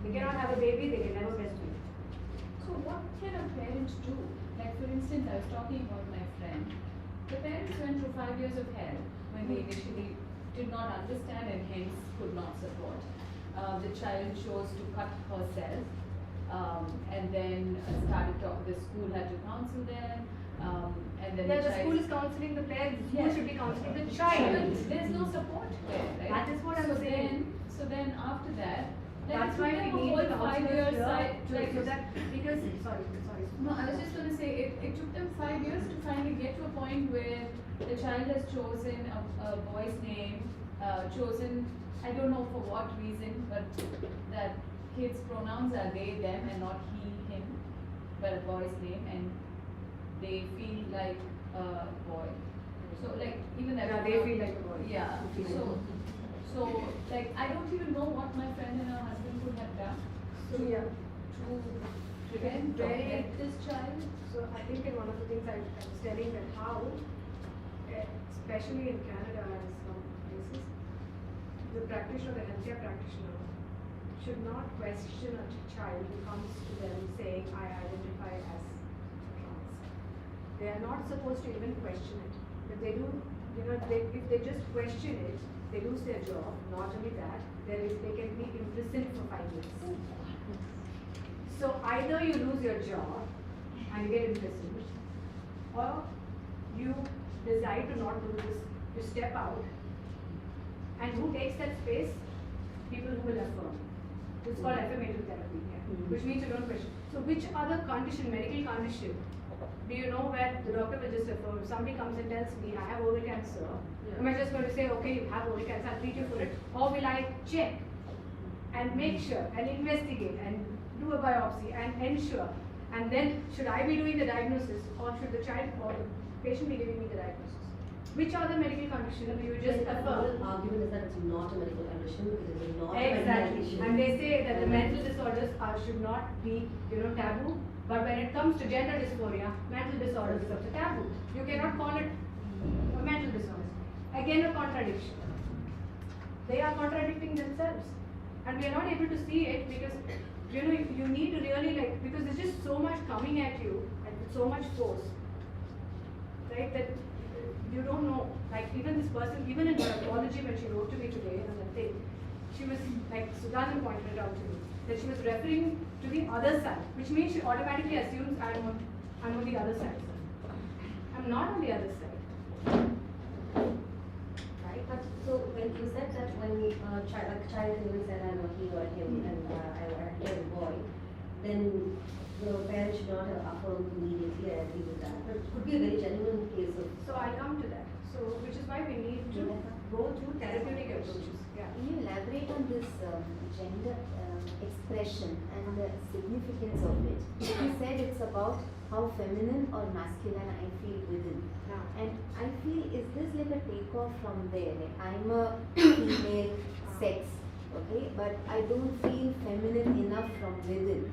They cannot have a baby, they can never breastfeed. So what can a parent do? Like for instance, I was talking about my friend. The parents went through 5 years of hell when they initially did not understand and hence could not support. The child chose to cut herself and then the school had to counsel them. And then Yeah, the the child, school is counseling the parents, the school Yes. should be counseling the But child. there's no support there, right? That is what I'm so saying. Then after that, That's why we need whole the 5 counselors years here so that, because, sorry. No, I was just going to say, it took them 5 years to finally get to a point where the child has chosen a boy's name, chosen, I don't know for what reason, but that kid's pronouns are they, them, and not he, him, but a boy's name, and they feel like a boy. So, like, even that. Yeah, they feel like a boy. Yeah, so, like, I don't even know what my friend and her husband could have done So, yeah. to prevent or Very- help this child. So I think in one of the things I was telling that how, especially in Canada and some places, the practitioner, the healthcare practitioner, should not question a child who comes to them saying, I identify as trans. They are not supposed to even question it. If they do, if they just question it, they lose their job. Not only that, they can be imprisoned for 5 years. So either you lose your job and you get imprisoned, or you decide to not do this, you step out. And who takes that space? People who will affirm. It's called affirmative therapy, which means you don't question. So which other condition, medical condition, do you know where the doctor will just affirm? If somebody comes and tells me I have oral cancer, am I just going to say, okay, you have oral cancer, I'll treat you for it? Or will I check and make sure and investigate and do a biopsy and ensure? And then should I be doing the diagnosis, or should the child or the patient be giving me the diagnosis? Which other medical condition do you just The affirm? whole argument is that it's not a medical condition because it is not a Exactly. medical issue. And they say that the mental disorders should not be, taboo, But when it comes to gender dysphoria, mental disorder becomes a taboo. You cannot call it a mental disorder. Again, a contradiction. They are contradicting themselves. And we are not able to see it because, you need to really because there's just so much coming at you and with so much force, right, that you don't know. Like even this person, even in her apology when she wrote to me today on the thing, she was, like Sudhana pointed it out to me, that she was referring to the other side, which means she automatically assumes I'm on the other side. I'm not on the other side. Right, but so when you said that when a child even said I'm a he or him and I am a boy, then the parent should not have affirmed immediately. I agree with that. But it could be a very genuine case of. So I come to that. So which is why we need to go through therapeutic approaches. Yeah. Can you elaborate on this gender expression and the significance of it? You said it's about how feminine or masculine I feel within. Yeah. And I feel, is this like a takeoff from there? Like I'm a female sex, okay, but I don't feel feminine enough from within.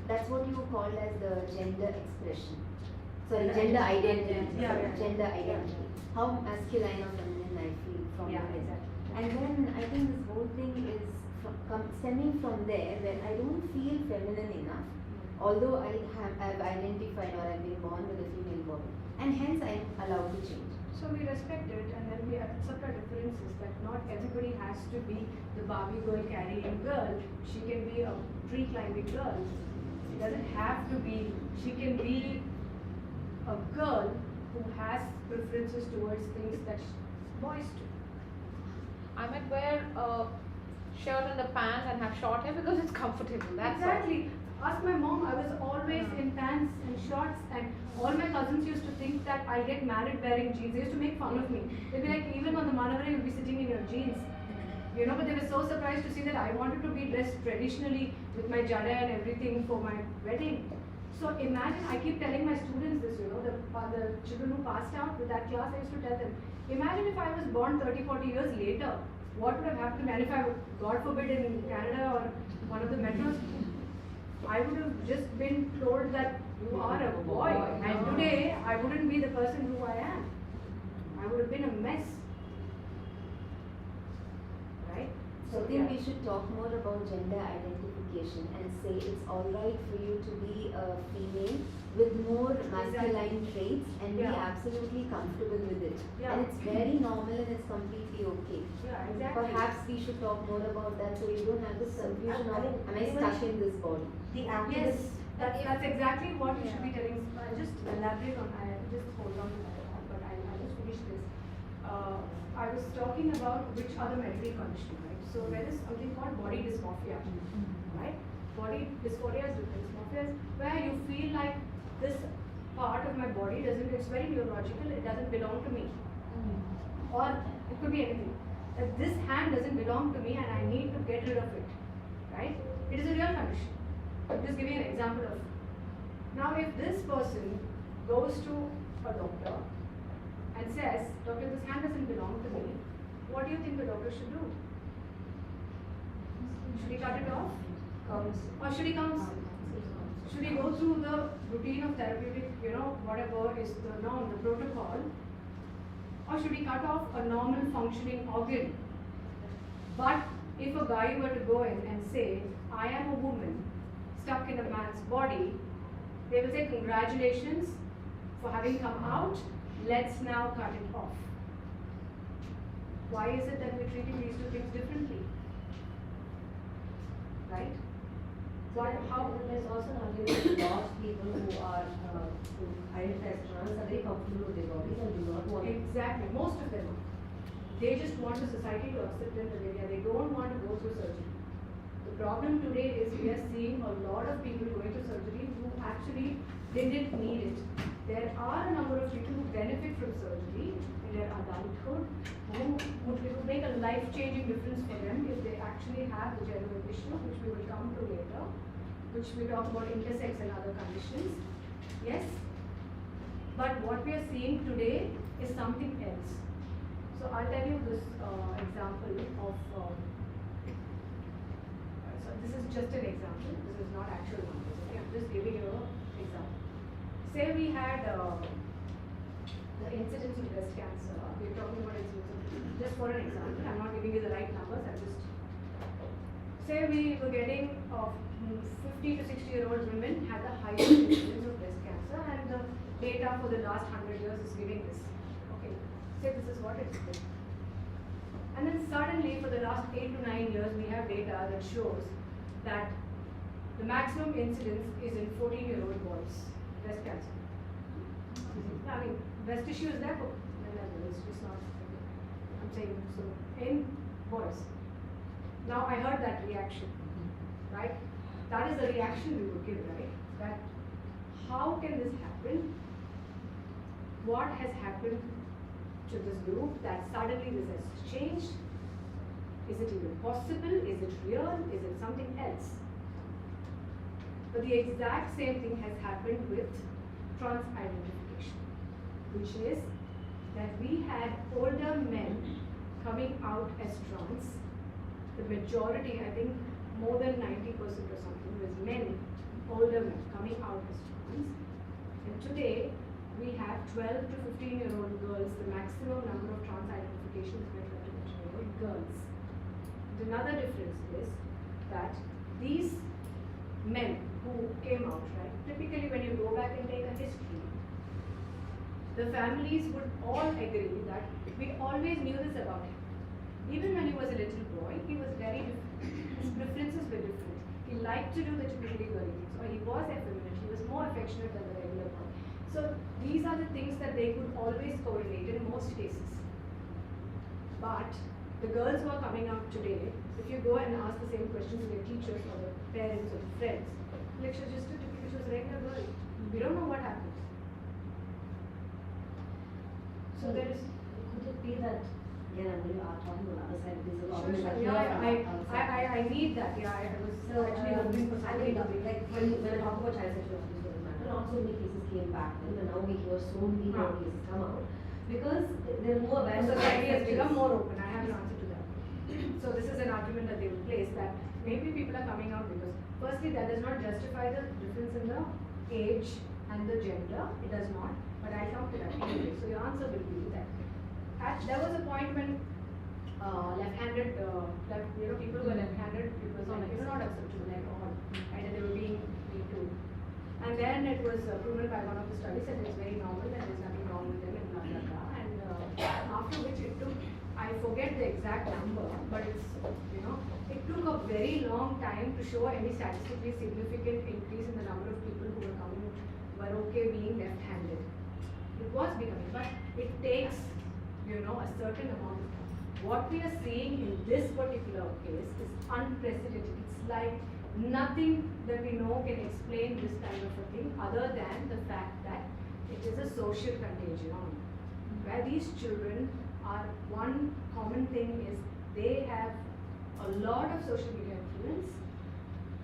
That's what you call as the gender expression. Sorry, gender identity. Yeah. Gender identity. How masculine or feminine I feel from Yeah, within. exactly. And then I think this whole thing is stemming from there, where I don't feel feminine enough, although I've identified or I've been born with a female body, and hence I'm allowed to change. So we respect it and then we accept our differences, that not everybody has to be the Barbie girl carrying girl. She can be a tree climbing girl. It doesn't have to be. She can be a girl who has preferences towards things that boys do. I might wear a shirt and a pants and have short hair because it's comfortable. That's Exactly. Ask my mom. I was always in pants and shorts, and all my cousins used to think that I'll get married wearing jeans. They used to make fun of me. They'd be like, even on the Manavara, you'll be sitting in your jeans. But they were so surprised to see that I wanted to be dressed traditionally with my jada and everything for my wedding. So imagine, I keep telling my students this, the children who passed out with that class, I used to tell them, imagine if I was born 30, 40 years later, what would have happened to me? And if I, God forbid, in Canada or one of the metros, I would have just been told that you are a boy. And today, I wouldn't be the person who I am. I would have been a mess. Right? So I think we should talk more about gender identification and say it's alright for you to be a female with more masculine traits and be absolutely comfortable with it. Yeah. And it's very normal and it's completely okay. Yeah, exactly. Perhaps we should talk more about that so you don't have this confusion of, am I stuck in this body? The Yes, activists. that's exactly what you should be telling. I'll just elaborate on. I just hold on to that, but I'll just finish this. I was talking about which other medical condition, right? So there is something called body dysmorphia, right? Body dysphoria is different. Dysmorphia is where you feel like this part of my body doesn't. It's very neurological. It doesn't belong to me, or it could be anything. That this hand doesn't belong to me, and I need to get rid of it, right? It is a real condition. I'm just giving an example of. Now, if this person goes to a doctor and says, "Doctor, this hand doesn't belong to me," what do you think the doctor should do? Should he cut it off? Or should he counsel? Should he go through the routine of therapeutic, whatever is the norm, the protocol? Or should he cut off a normal functioning organ? But if a guy were to go in and say, "I am a woman stuck in a man's body," they will say, "Congratulations for having come out, let's now cut it off." Why is it that we're treating these two things differently? Right? How? There's also an argument that a lot of people who identify as trans are very comfortable with their bodies and do not want Exactly, most of them. They just want the society to accept them the way they are. They don't want to go through surgery. The problem today is we are seeing a lot of people going through surgery who actually didn't need it. There are a number of people who benefit from surgery in their adulthood who would make a life-changing difference for them if they actually have the genuine issue, which we will come to later, which we talk about intersex and other conditions. Yes? But what we are seeing today is something else. So I'll tell you this example of, this is just an example. This is not actual numbers. Okay, I'm just giving you an example. Say we had the incidence of breast cancer. We're talking about incidence of, just for an example. I'm not giving you the right numbers. I'm just say we were getting 50 to 60-year-old women had the highest incidence of breast cancer, and the data for the last 100 years is giving this. Okay, say this is what it is. And then suddenly, for the last 8 to 9 years, we have data that shows that the maximum incidence is in 14-year-old boys, breast cancer. I mean, breast tissue is there for men as well, it's just not, I'm saying, so in boys. Now, I heard that reaction, right? That is the reaction we would give, right? That how can this happen? What has happened to this group that suddenly this has changed? Is it even possible? Is it real? Is it something else? But the exact same thing has happened with trans identification, which is that we had older men coming out as trans. The majority, I think more than 90% or something, was men, older men coming out as trans. And today, we have 12 to 15-year-old girls. The maximum number of trans identifications by 12 to 15-year-old girls. And another difference is that these men who came out, right, typically when you go back and take a history, the families would all agree that we always knew this about him. Even when he was a little boy, he was very different. His preferences were different. He liked to do the typically girly things, or he was effeminate, he was more affectionate than the regular boy. So these are the things that they could always correlate in most cases. But the girls who are coming out today, if you go and ask the same question to their teachers or their parents or their friends, like she was just a typical, she was a regular girl. We don't know what happened. So there is. Could it be that, again, I'm going to talking on the other side of this, I need that. Yeah, I was actually hoping for something to be like when I talk about child sexual abuse, doesn't matter. Not so many cases came back then, and now we hear so many more cases come out because they're more aware. Society has become more open. I have an answer to that. So this is an argument that they will place that maybe people are coming out because firstly that does not justify the difference in the age and the gender. It does not. But I'll come to that anyway. So your answer will be that there was a point when left-handed, people who were left-handed, it was like, not acceptable at all, right? And they were being too. And then it was proven by one of the studies that it's very normal and there's nothing wrong with them and blah blah blah. And after which it took, I forget the exact number, but it's, it took a very long time to show any statistically significant increase in the number of people who were okay being left-handed. It was becoming, but it takes, a certain amount of time. What we are seeing in this particular case is unprecedented. It's like nothing that we know can explain this kind of a thing other than the fact that it is a social contagion. Where these children are, one common thing is they have a lot of social media influence,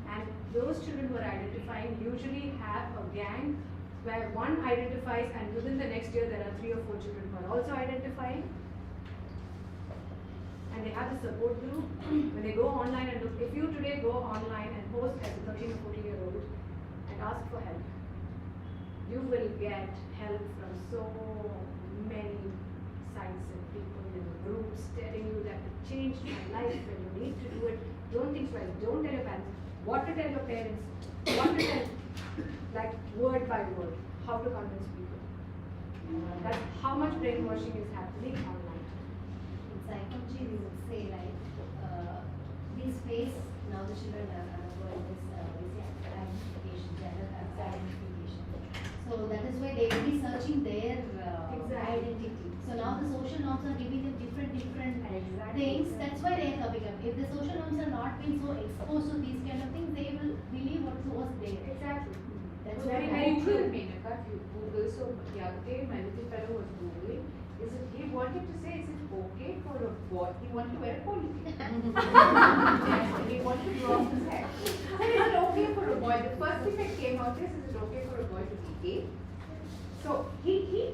and those children who are identifying usually have a gang where one identifies and within the next year there are 3 or 4 children who are also identifying, and they have a support group. When they go online and look, if you today go online and post as a 13 or 14-year-old and ask for help, you will get help from so many sites and people and groups telling you that it changed my life and you need to do it. Don't think twice. Don't tell your parents. What to tell your parents. What to tell, like word by word, how to convince people. That's how much brainwashing is happening online. In psychology, we would say like these phase now the children are undergoing this identification, gender identification. So that is why they will be searching their identity. So now the social norms are giving them different things. That's why they are coming up. If the social norms are not being so exposed to these kind of things, they will believe what was there. Exactly. That's very, very very true. Menaka, if you Google, so the other day my little fellow was Googling, he wanted to say, is it okay for a boy? He wanted to wear a ponytail. And he wanted to draw his hair. I said, is it okay for a boy? The first thing that came out is it okay for a boy to be gay? So he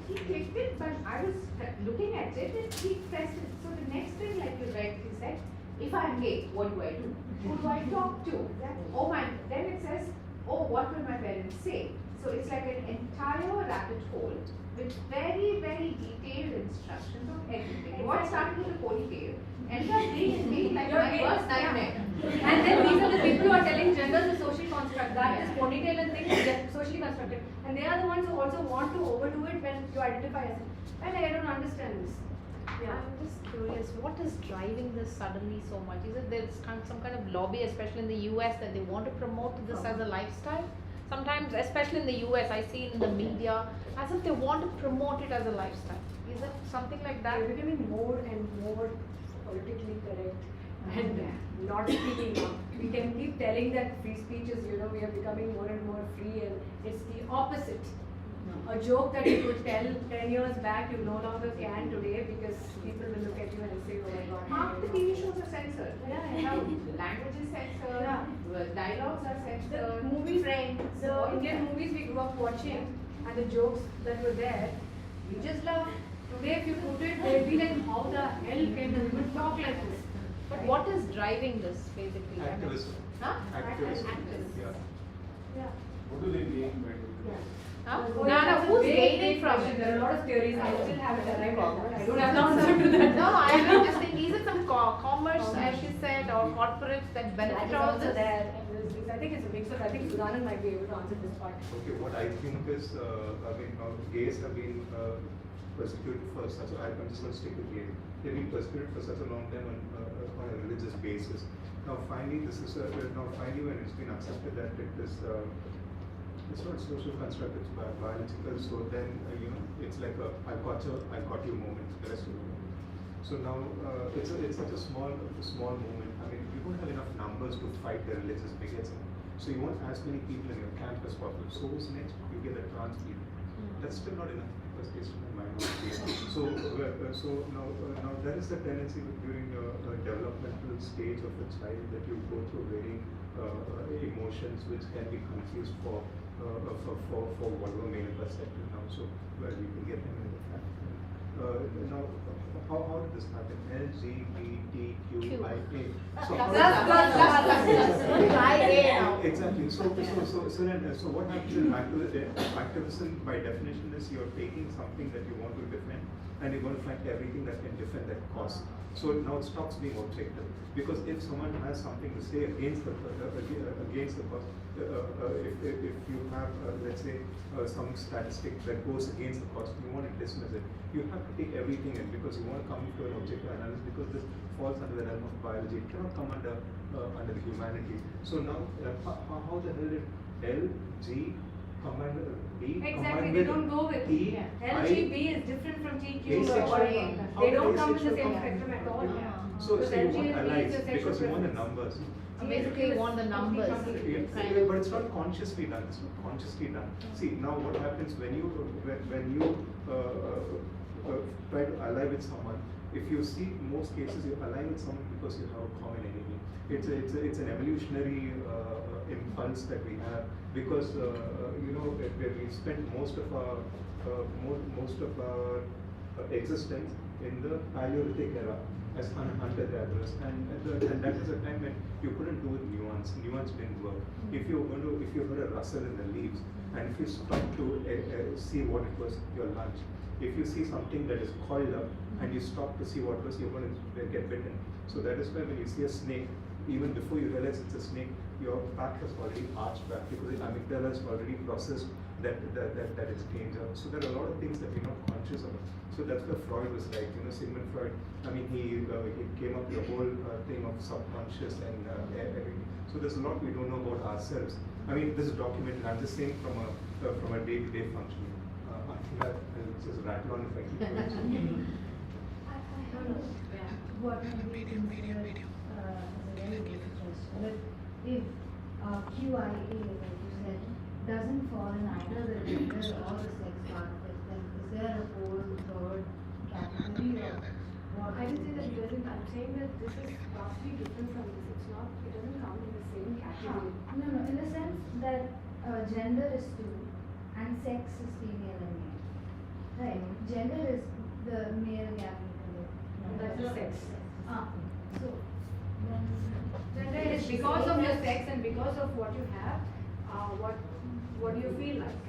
clicked it, but I was looking at it and he pressed it. So the next thing, like you rightly said, If I'm gay, what do I do? Who do I talk to? Oh my, then it says, oh, what will my parents say? So it's like an entire rabbit hole with very, very detailed instructions on everything. What started with a ponytail ended up being like Your my gay- worst nightmare. And then these are the people who are telling gender is a social construct. That is ponytail and thing is socially constructed. And they are the ones who also want to overdo it when you identify as it. And I don't understand this. Yeah. I'm just curious, what is driving this suddenly so much? Is it there's some kind of lobby, especially in the US, that they want to promote this as a lifestyle? Sometimes, especially in the US, I see in the media as if they want to promote it as a lifestyle. Is it something like that? They're becoming more and more politically correct and not speaking up. We can keep telling that free speech is, we are becoming more and more free, and it's the opposite. A joke that you could tell 10 years back, you no longer can today because people will look at you and say, oh my god. Half the TV shows are censored. Yeah. How language is censored, dialogues are censored, The movies, friends, the all Indian that. movies we grew up watching and the jokes that were there, we just love. Today if you put it, they'll be like, how the hell can you even talk like this? But what is driving this, basically? I mean- Activism. Huh? Activism. Activism. Yeah. Yeah. What do they gain by doing this? Huh? Oh, No, that's a who's big, gaining big from question. it? There are a lot of theories. I still haven't arrived at that. I don't have the answer to that. No, I mean, just think, is it some commerce, as she said, or corporates that benefit all also this? there. I think it's a mix of. I think Sudanan might be able to answer this part. Okay, what I think is, gays have been persecuted for such. I'm just going to stick with gays. They've been persecuted for such a long time on a religious basis. Now, finally, finally, when it's been accepted that it is. It's not social construct, it's biological. So then, it's like I got you moment. The rest of the moment. So now it's such a small movement. I mean, you don't have enough numbers to fight the religious bigots. So you want as many people in your camp as possible. So who's next? You get the trans people. That's still not enough because it's still a minority. So now there is a tendency during your developmental stage of a child that you go through varying emotions which can be confused for whatever Menaka said now. So well, you can get them in the fact. Now, how did this happen? LGBTQIA. So exactly. So what happens in activism by definition is you're taking something that you want to defend and you're going to find everything that can defend that cause. So now it stops being objective, because if someone has something to say against the cause, if you have let's say some statistic that goes against the cause, you want to dismiss it. You have to take everything in because you want to come to an objective analysis, because this falls under the realm of biology. It cannot come under the humanity. So now how the hell did L, G combine with B? Exactly, they don't go with E, LGB is different from TQ Asexual. or A. How They did don't come in the asexual same come? spectrum at all. So Because you want LGB is allies a sexual because you want the preference. numbers. Basically, you want the numbers. Yeah, but it's not consciously done. It's not consciously done. See, now what happens when you try to ally with someone? If you see most cases, you ally with someone because you have a common enemy. It's an evolutionary impulse that we have, because we spent most of our existence in the Paleolithic era as hunter-gatherers, and that is a time when you couldn't do nuance. Nuance didn't work. If you heard a rustle in the leaves, and if you stopped to see what it was, your lunch. If you see something that is coiled up and you stop to see what it was, you're going to get bitten. So that is why when you see a snake, even before you realize it's a snake, your back has already arched back because the amygdala has already processed that it's danger. So there are a lot of things that we're not conscious of. So that's where Freud was like, Sigmund Freud. I mean, he came up with the whole thing of subconscious and everything. So there's a lot we don't know about ourselves. I mean, this is documented. I'm just saying from a day-to-day functioning. I think I'll just rattle on if I keep going. What we consider as a very basic question, that if QIA, like you said, doesn't fall in either the gender or the sex part of it, then is there a whole third category or what? I didn't say that it doesn't. I'm saying that this is vastly different from this. It doesn't come in the same category. No, in the sense that gender is two and sex is female and male. Right? Gender is the male gap. That's the sex. So Gender is because of your sex and because of what you have, what do you feel like?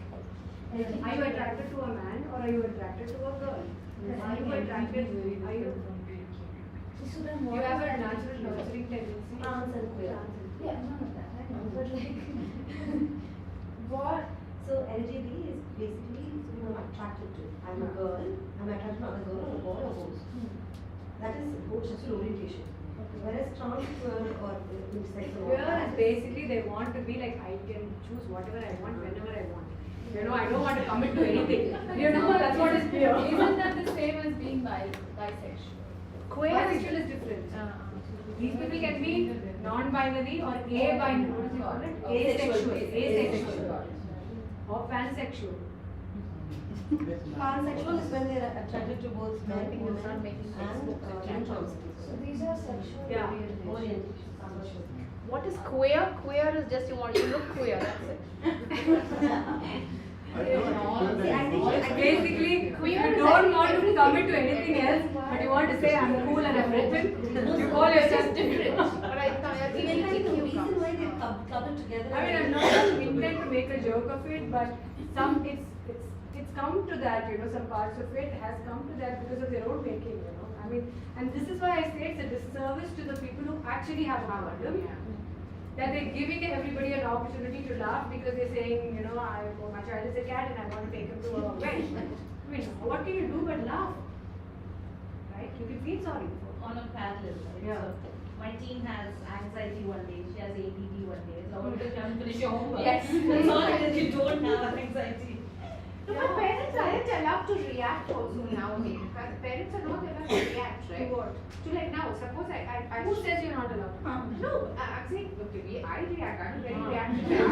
Are you attracted to a man or are you attracted to a girl? Are you attracted, are you, you have a natural nurturing tendency? Trans and queer. Yeah, none of that, I know, but like, What? So LGB is basically who I'm attracted to. I'm a girl, I'm attracted to another girl or a boy or both. That is both sexual orientation. Whereas trans, queer or mixed sex or queer is basically they want to be like, I can choose whatever I want, whenever I want. You know, I don't want to commit to anything. You know, that's what is queer. Isn't that the same as being bisexual? Bisexual is different. These people can be non-binary or a-binary. What do you call it? Asexual. Asexual. Or pansexual. Pansexual is when they're attracted to both men, women, and trans. So these are sexual Yeah. orientation. What is queer? Queer is just you look queer, that's it. Basically, you don't want to commit to anything else, but you want to say I'm cool and I'm open. You call yourself different. But I think Even like the reason why they clubbed together. I mean, I'm not intending to make a joke of it, but it's come to that, you know, some parts of it has come to that because of their own making, you know. I mean, and this is why I say it's a disservice to the people who actually have a problem. That they're giving everybody an opportunity to laugh because they're saying, you know, my child is a cat and I want to take him to a vet. I mean, what can you do but laugh? Right? You can feel sorry for. On a parallel, right? Yeah. So my teen has anxiety one day, she has ADD one day. So how to come finish your homework? Yes. It's not that you don't have anxiety. No, but parents aren't allowed to react also nowadays. Because parents are not allowed to react, right? To what? To like now, suppose I Who says you're not allowed? No, I'm saying, okay, I react, I'm very reactive.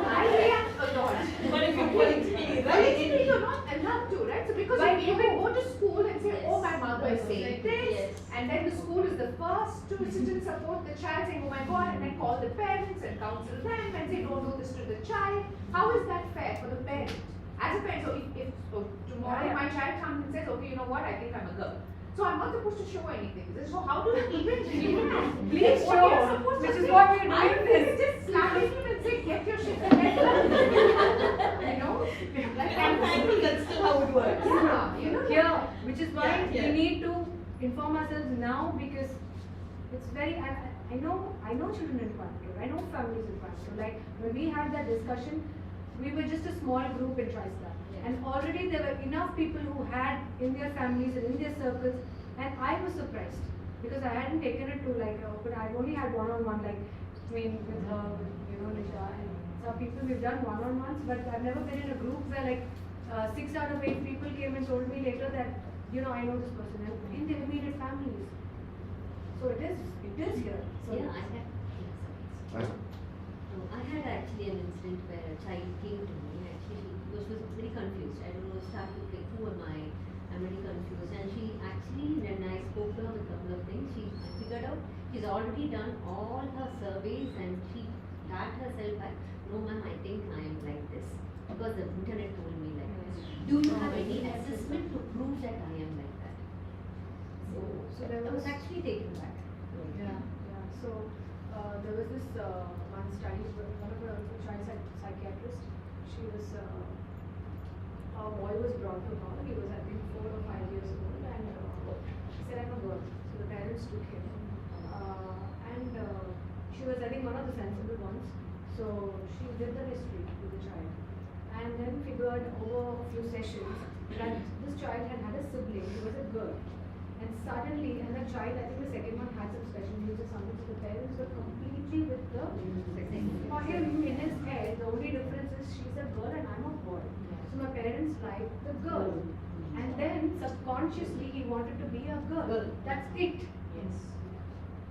I react a lot. But if you're politically But basically you're not allowed to, right? So because But you can go to school and say, oh, my mother is Yes. saying this, Yes. and then the school is the first to sit and support the child, saying, oh my God, and then call the parents and counsel them and say, don't do this to the child. How is that fair for the parent? As a parent, so if tomorrow Yeah. my child comes and says, okay, you know what, I think I'm a girl. So I'm not supposed to show anything. So how do you even react? Please What show, you're supposed to which is say, what we're I doing think this. just slapping him and say, get your shit and get done. You know? Like, thankful that's still how it works. yeah, you know? Here, which is why Yeah, yeah. we need to inform ourselves now because it's very, I know children in Coimbatore, I know families in Coimbatore. Like when we had that discussion, we were just a small group in TriStar. And already there were enough people who had in their families and in their circles, and I was surprised because I hadn't taken it to like, but I've only had one-on-one, like, I mean, with her, with, you know, Nisha, and some people we've done one-on-ones, but I've never been in a group where like 6 out of 8 people came and told me later that, you know, I know this person, and in their immediate families. So it is here. So Yeah, I had actually an incident where a child came to me. Actually, she was very confused. I don't know, started like, who am I? I'm very confused. And she actually, when I spoke to her with a couple of things, she figured out she's already done all her surveys and she tagged herself back. No, ma'am, I think I am like this because the internet told me like this. Do you have any assessment to prove that I am like that? So there I was was- actually taken back. Yeah. So there was this one study, one of the child psychiatrists. She was a boy was brought to her. He was I think 4 or 5 years old, and she said I'm a girl. So the parents took him, and she was I think one of the sensible ones. So she did the history with the child, and then figured over a few sessions that this child had had a sibling who was a girl. And suddenly, and the child, I think the second one had some special needs or something, so the parents were completely with the for him in his head, the only difference is she's a girl and I'm a boy. So my parents liked the girl. And then subconsciously he wanted to be a girl. That's it. Yes.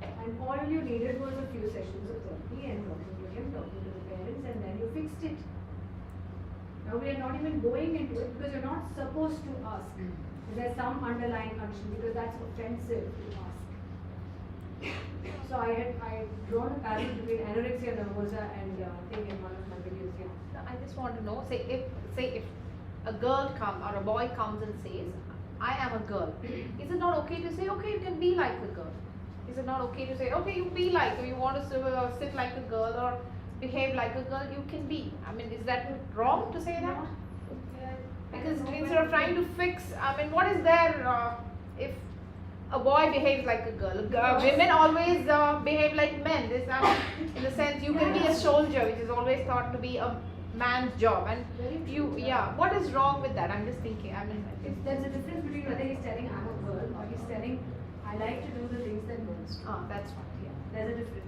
And all you needed was a few sessions of therapy and talking to him, talking to the parents, and then you fixed it. Now we are not even going into it because you're not supposed to ask. There's some underlying condition because that's offensive to ask. So I had drawn a parallel between anorexia nervosa and thing in one of my videos. Yeah. I just want to know, say if a girl comes or a boy comes and says, I am a girl, is it not okay to say, okay, you can be like a girl? Is it not okay to say, okay, you be like, or you want to sit like a girl or behave like a girl, you can be. I mean, is that wrong to say that? Because instead of trying to fix, I mean, what is there if a boy behaves like a girl? Women always behave like men. This, in the sense, you can be a soldier, which is always thought to be a man's job, and you, yeah. What is wrong with that? I'm just thinking. I mean, There's a difference between whether he's telling I'm a girl or he's telling I like to do the things that girls do. that's right. Yeah. There's a difference.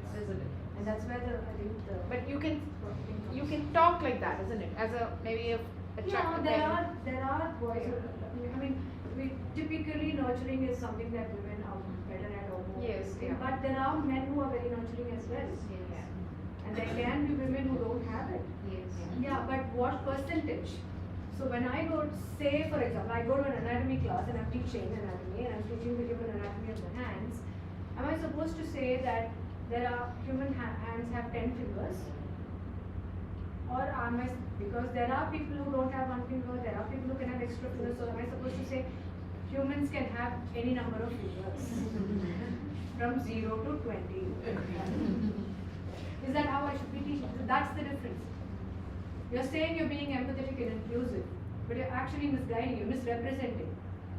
And that's where I think the. But you can talk like that, isn't it? As a maybe a Yeah, there are boys. I mean, we typically nurturing is something that women are better at or more. Yes, yeah. But there are men who are very nurturing as well. Yes. And there can be women who don't have it. Yes. Yeah, but what percentage? So when I go, say for example, I go to an anatomy class and I'm teaching anatomy and I'm teaching the human anatomy of the hands. Am I supposed to say that there are human hands have 10 fingers? Or am I, because there are people who don't have one finger, there are people who can have extra fingers, so am I supposed to say humans can have any number of fingers? From 0 to 20. Is that how I should be teaching? So that's the difference. You're saying you're being empathetic and inclusive, but you're actually misguiding, you're misrepresenting.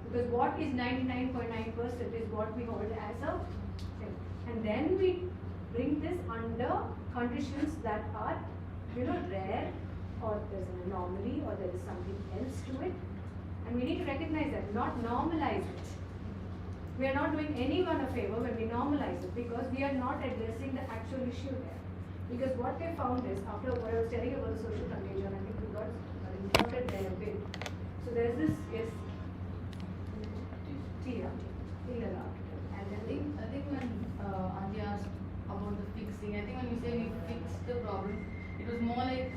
Because what is 99.9% is what we hold as a thing. And then we bring this under conditions that are, rare, or there's an anomaly, or there is something else to it. And we need to recognize that, not normalize it. We are not doing anyone a favor when we normalize it, because we are not addressing the actual issue there. Because what they found is, after what I was telling about the social contagion, I think we got interrupted there a bit. So there's this, yes, Tia, and then I think when Auntie asked about the fixing, I think when you say we fixed the problem, it was more like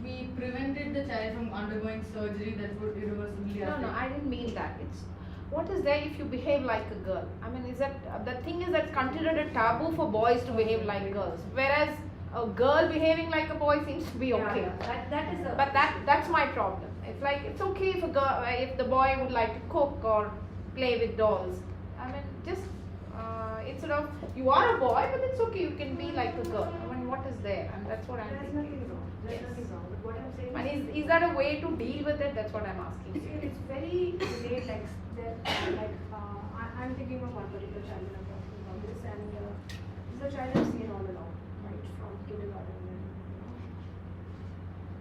we prevented the child from undergoing surgery that would irreversibly affect. No, I didn't mean that. It's what is there if you behave like a girl? I mean, is that the thing is that's considered a taboo for boys to behave like girls, whereas a girl behaving like a boy seems to be okay. That is a. But that's my problem. It's like it's okay if a girl, if the boy would like to cook or play with dolls. I mean, just instead of you are a boy, but it's okay. You can be like a girl. I mean, what is there? And that's what I'm There's thinking. nothing wrong. There's nothing wrong. But what I'm saying And is that a way to deal with it? That's what I'm asking. it's very late, like I'm thinking of one particular child when I'm talking about this, and this is a child I've seen all along, right, from kindergarten,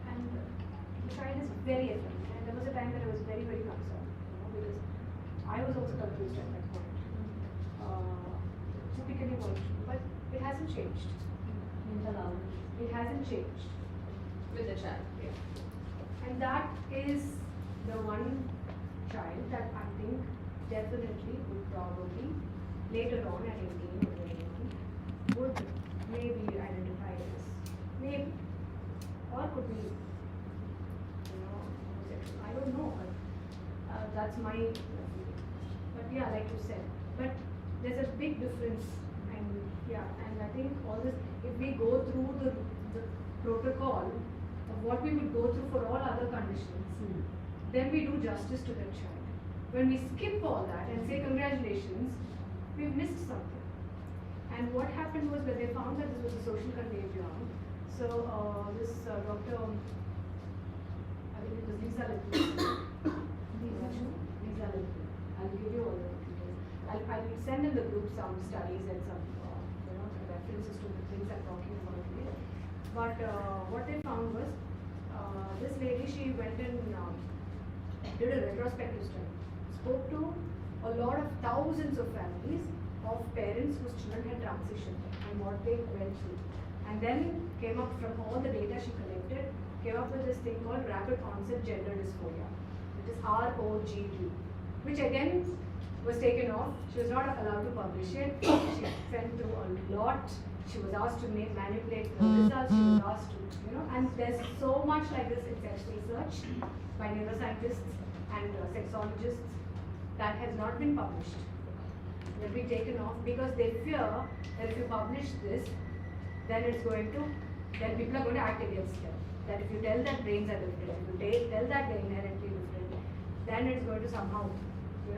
and the child is very athletic, and there was a time that I was very, very concerned, because I was also confused at that point. Typically what, but it hasn't changed. It hasn't changed. With the child. And that is the one child that I think definitely would probably later on at 18 or 21 would maybe identify as maybe, or could be homosexual. I don't know, but that's my feeling. But yeah, like you said, but there's a big difference, and and I think all this, if we go through the protocol of what we would go through for all other conditions, then we do justice to that child. When we skip all that and say congratulations, we've missed something. And what happened was that they found that this was a social contagion. So this doctor, I think it was Lisa Little. Lisa Little. I'll give you all the details. I'll send in the group some studies and some references to the things I'm talking about today. But what they found was this lady, she went and did a retrospective study. Spoke to a lot of thousands of families of parents whose children had transitioned and what they went through. And then came up from all the data she collected, came up with this thing called rapid onset gender dysphoria, which is ROGD, which again was taken off. She was not allowed to publish it. She went through a lot. She was asked to manipulate the results. She was asked to, and there's so much like this in sex research by neuroscientists and sexologists that has not been published. Will be taken off because they fear that if you publish this, then it's going to, then people are going to act against them. That if you tell that brains are different, if you tell that they're inherently different, then it's going to somehow,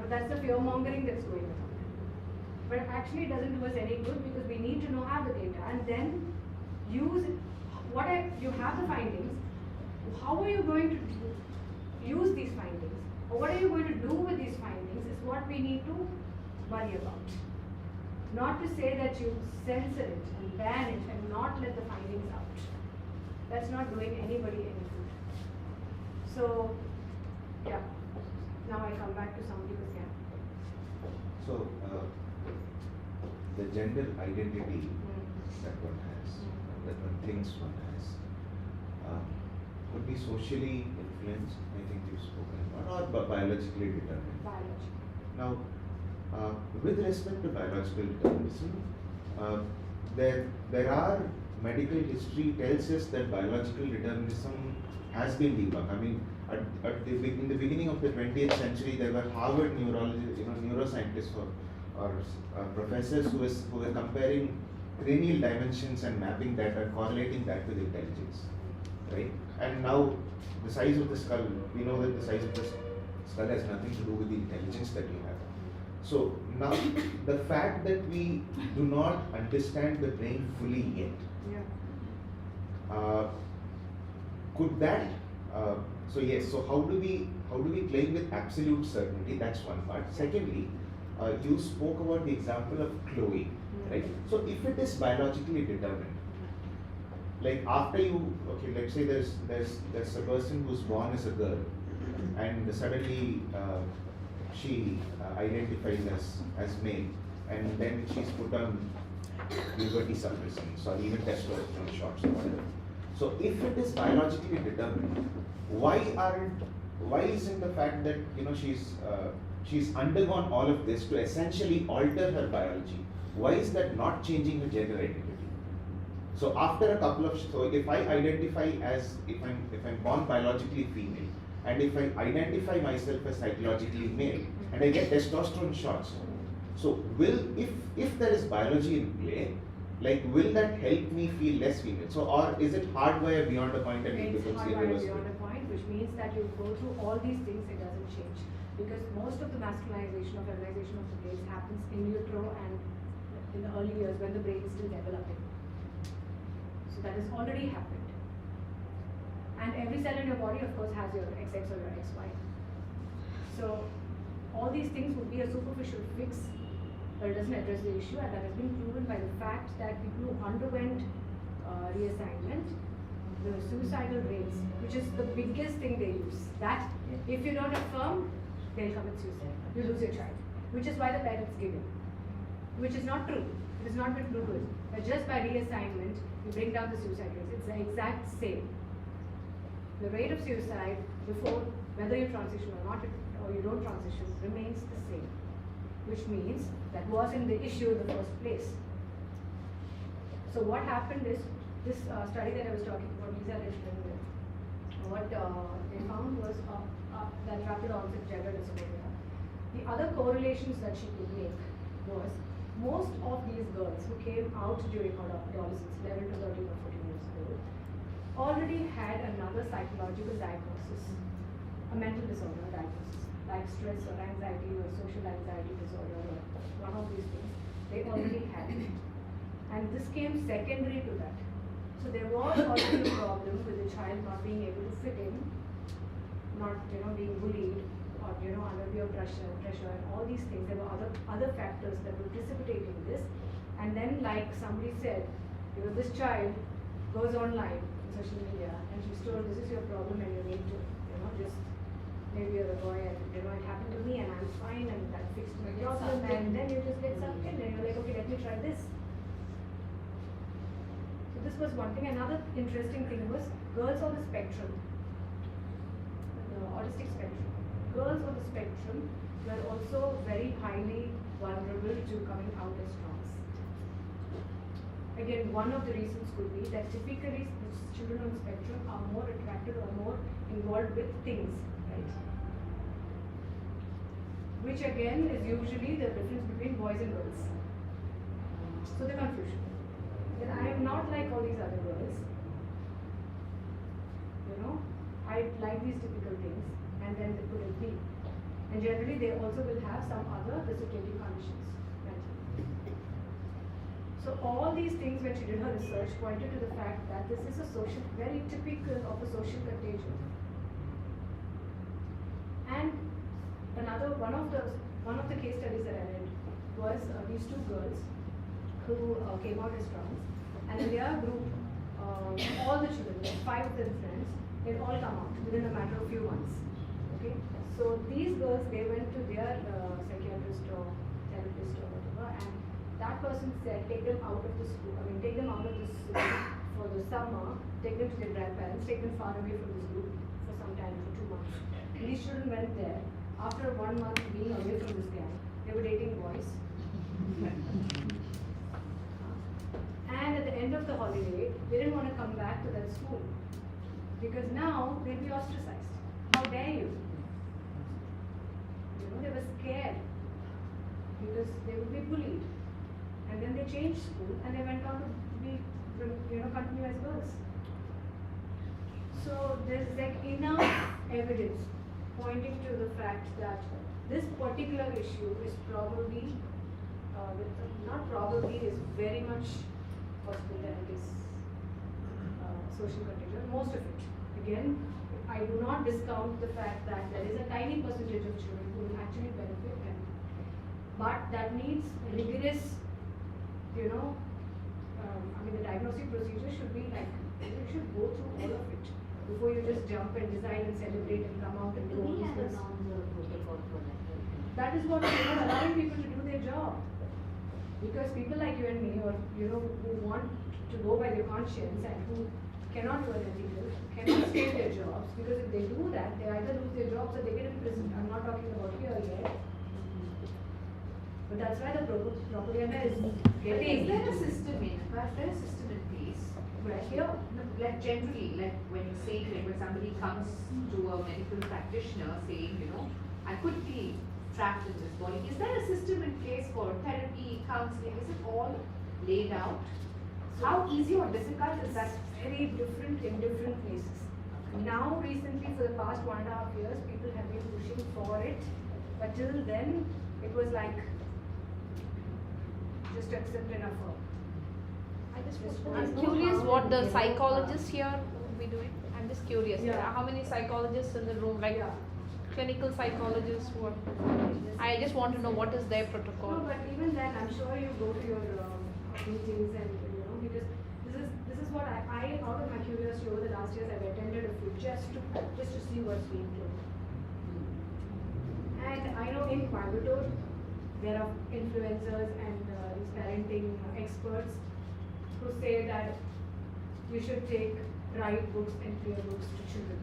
that's the fear mongering that's going on. but actually it doesn't do us any good because we need to know have the data and then use you have the findings. How are you going to use these findings, or what are you going to do with these findings is what we need to worry about. Not to say that you censor it and ban it and not let the findings out. That's not doing anybody any good. So, yeah. Now I come back to somebody who's So, the gender identity that one has, that one thinks one has, could be socially influenced, I think you've spoken about, or biologically determined. biology. Now, with respect to biological determinism, there are medical history tells us that biological determinism has been debunked. I mean, in the beginning of the 20th century, there were Harvard neuroscientists or professors who were comparing cranial dimensions and mapping that and correlating that with intelligence, right? And now the size of the skull, we know that the size of the skull has nothing to do with the intelligence that you have. So now the fact that we do not understand the brain fully yet, could that? So yes. So how do we claim with absolute certainty? That's one part. Secondly, you spoke about the example of Chloe, right? So if it is biologically determined, like after let's say there's a person who's born as a girl, and suddenly she identifies as male, and then she's put on puberty suppressants or even testosterone shots or whatever. So if it is biologically determined, why isn't the fact that she's undergone all of this to essentially alter her biology? Why is that not changing her gender identity? So after a couple of if I identify as if I'm born biologically female, and if I identify myself as psychologically male, and I get testosterone shots, so if there is biology in play, will that help me feel less female? So, or is it hardwired beyond a point and it It's becomes hardwired irreversible? beyond a point, which means that you go through all these things, it doesn't change. Because most of the masculinization or feminization of the brain happens in utero and in the early years when the brain is still developing. So that has already happened. And every cell in your body, of course, has your XX or your XY. So all these things would be a superficial fix, but it doesn't address the issue, and that has been proven by the fact that people who underwent reassignment, the suicidal rates, which is the biggest thing they use, that if you don't affirm, they'll commit suicide. You lose your child, which is why the parents give in, which is not true. It has not been proven. But just by reassignment, you bring down the suicide rates. It's the exact same. The rate of suicide before, whether you transition or not, or you don't transition, remains the same. Which means that wasn't the issue in the first place. So what happened is, this study that I was talking about, Lisa Richmond, what they found was that rapid onset gender dysphoria. The other correlations that she could make was, most of these girls who came out during adolescence, 11 to 13 or 14 years old, already had another psychological diagnosis, a mental disorder diagnosis, like stress or anxiety or social anxiety disorder or one of these things. They already had it. And this came secondary to that. So there was already a problem with the child not being able to fit in, not being bullied, or under peer pressure and all these things. There were other factors that were precipitating this. And then, like somebody said, this child goes online on social media and she's told, this is your problem and you need to just, maybe you're a boy and it happened to me and I'm fine and that fixed my problem, and then you just get sucked in and you're like, okay, let me try this. So this was one thing. Another interesting thing was girls on the spectrum, the autistic spectrum. Girls on the spectrum were also very highly vulnerable to coming out as trans. Again, one of the reasons could be that typically children on the spectrum are more attracted or more involved with things, right? Which again is usually the difference between boys and girls. So the confusion. That I am not like all these other girls. I like these typical things, and then they couldn't be. And generally they also will have some other disability conditions. Right? So all these things, when she did her research, pointed to the fact that this is a social, very typical of a social contagion. And one of the case studies that I read was these two girls who came out as trans, and in their group, all the children, like 5 of them friends, they'd all come out within a matter of few months. Okay, so these girls, they went to their psychiatrist or therapist or whatever, and that person said, take them out of the school. I mean, take them out of this school for the summer, take them to their grandparents, take them far away from this group for some time, for 2 months. And these children went there. After 1 month being away from this gang, they were dating boys. And at the end of the holiday, they didn't want to come back to that school because now they'd be ostracized. How dare you? You know, they were scared because they would be bullied. And then they changed school and they went on to be, continue as girls. So there's like enough evidence pointing to the fact that this particular issue is probably, is very much possible that it is social contagion, most of it. Again, I do not discount the fact that there is a tiny percentage of children who will actually benefit, but that needs rigorous, the diagnostic procedure should be like, you should go through all of it before you just jump and decide and celebrate and come out and do all Do we these have a things. protocol for that? That is what we are allowing people to do their job. Because people like you and me, or who want to go by their conscience and who cannot do unethical, cannot stay in their jobs, because if they do that, they either lose their jobs or they get imprisoned. I'm not talking about here yet. But that's why the propaganda is getting. Is there a system in? Is there a system in place? Where here? No, like generally, like when you say when somebody comes to a medical practitioner saying, I could be trapped in this body. Is there a system in place for therapy, counseling? Is it all laid out? How easy or difficult is that? Very different in different places. Now, recently, for the past 1.5 years, people have been pushing for it, but till then, it was like just accept and affirm. I'm curious what the psychologists here would be doing. I'm just curious. Yeah. How many psychologists in the room? Like clinical psychologists? What? I just want to know what is their protocol. No, but even then, I'm sure you go to your meetings and because this is what I out of my curiosity over the last years I've attended a few just to see what's being told. And I know in Coimbatore there are influencers and these parenting experts who say that you should write books and clear books to children.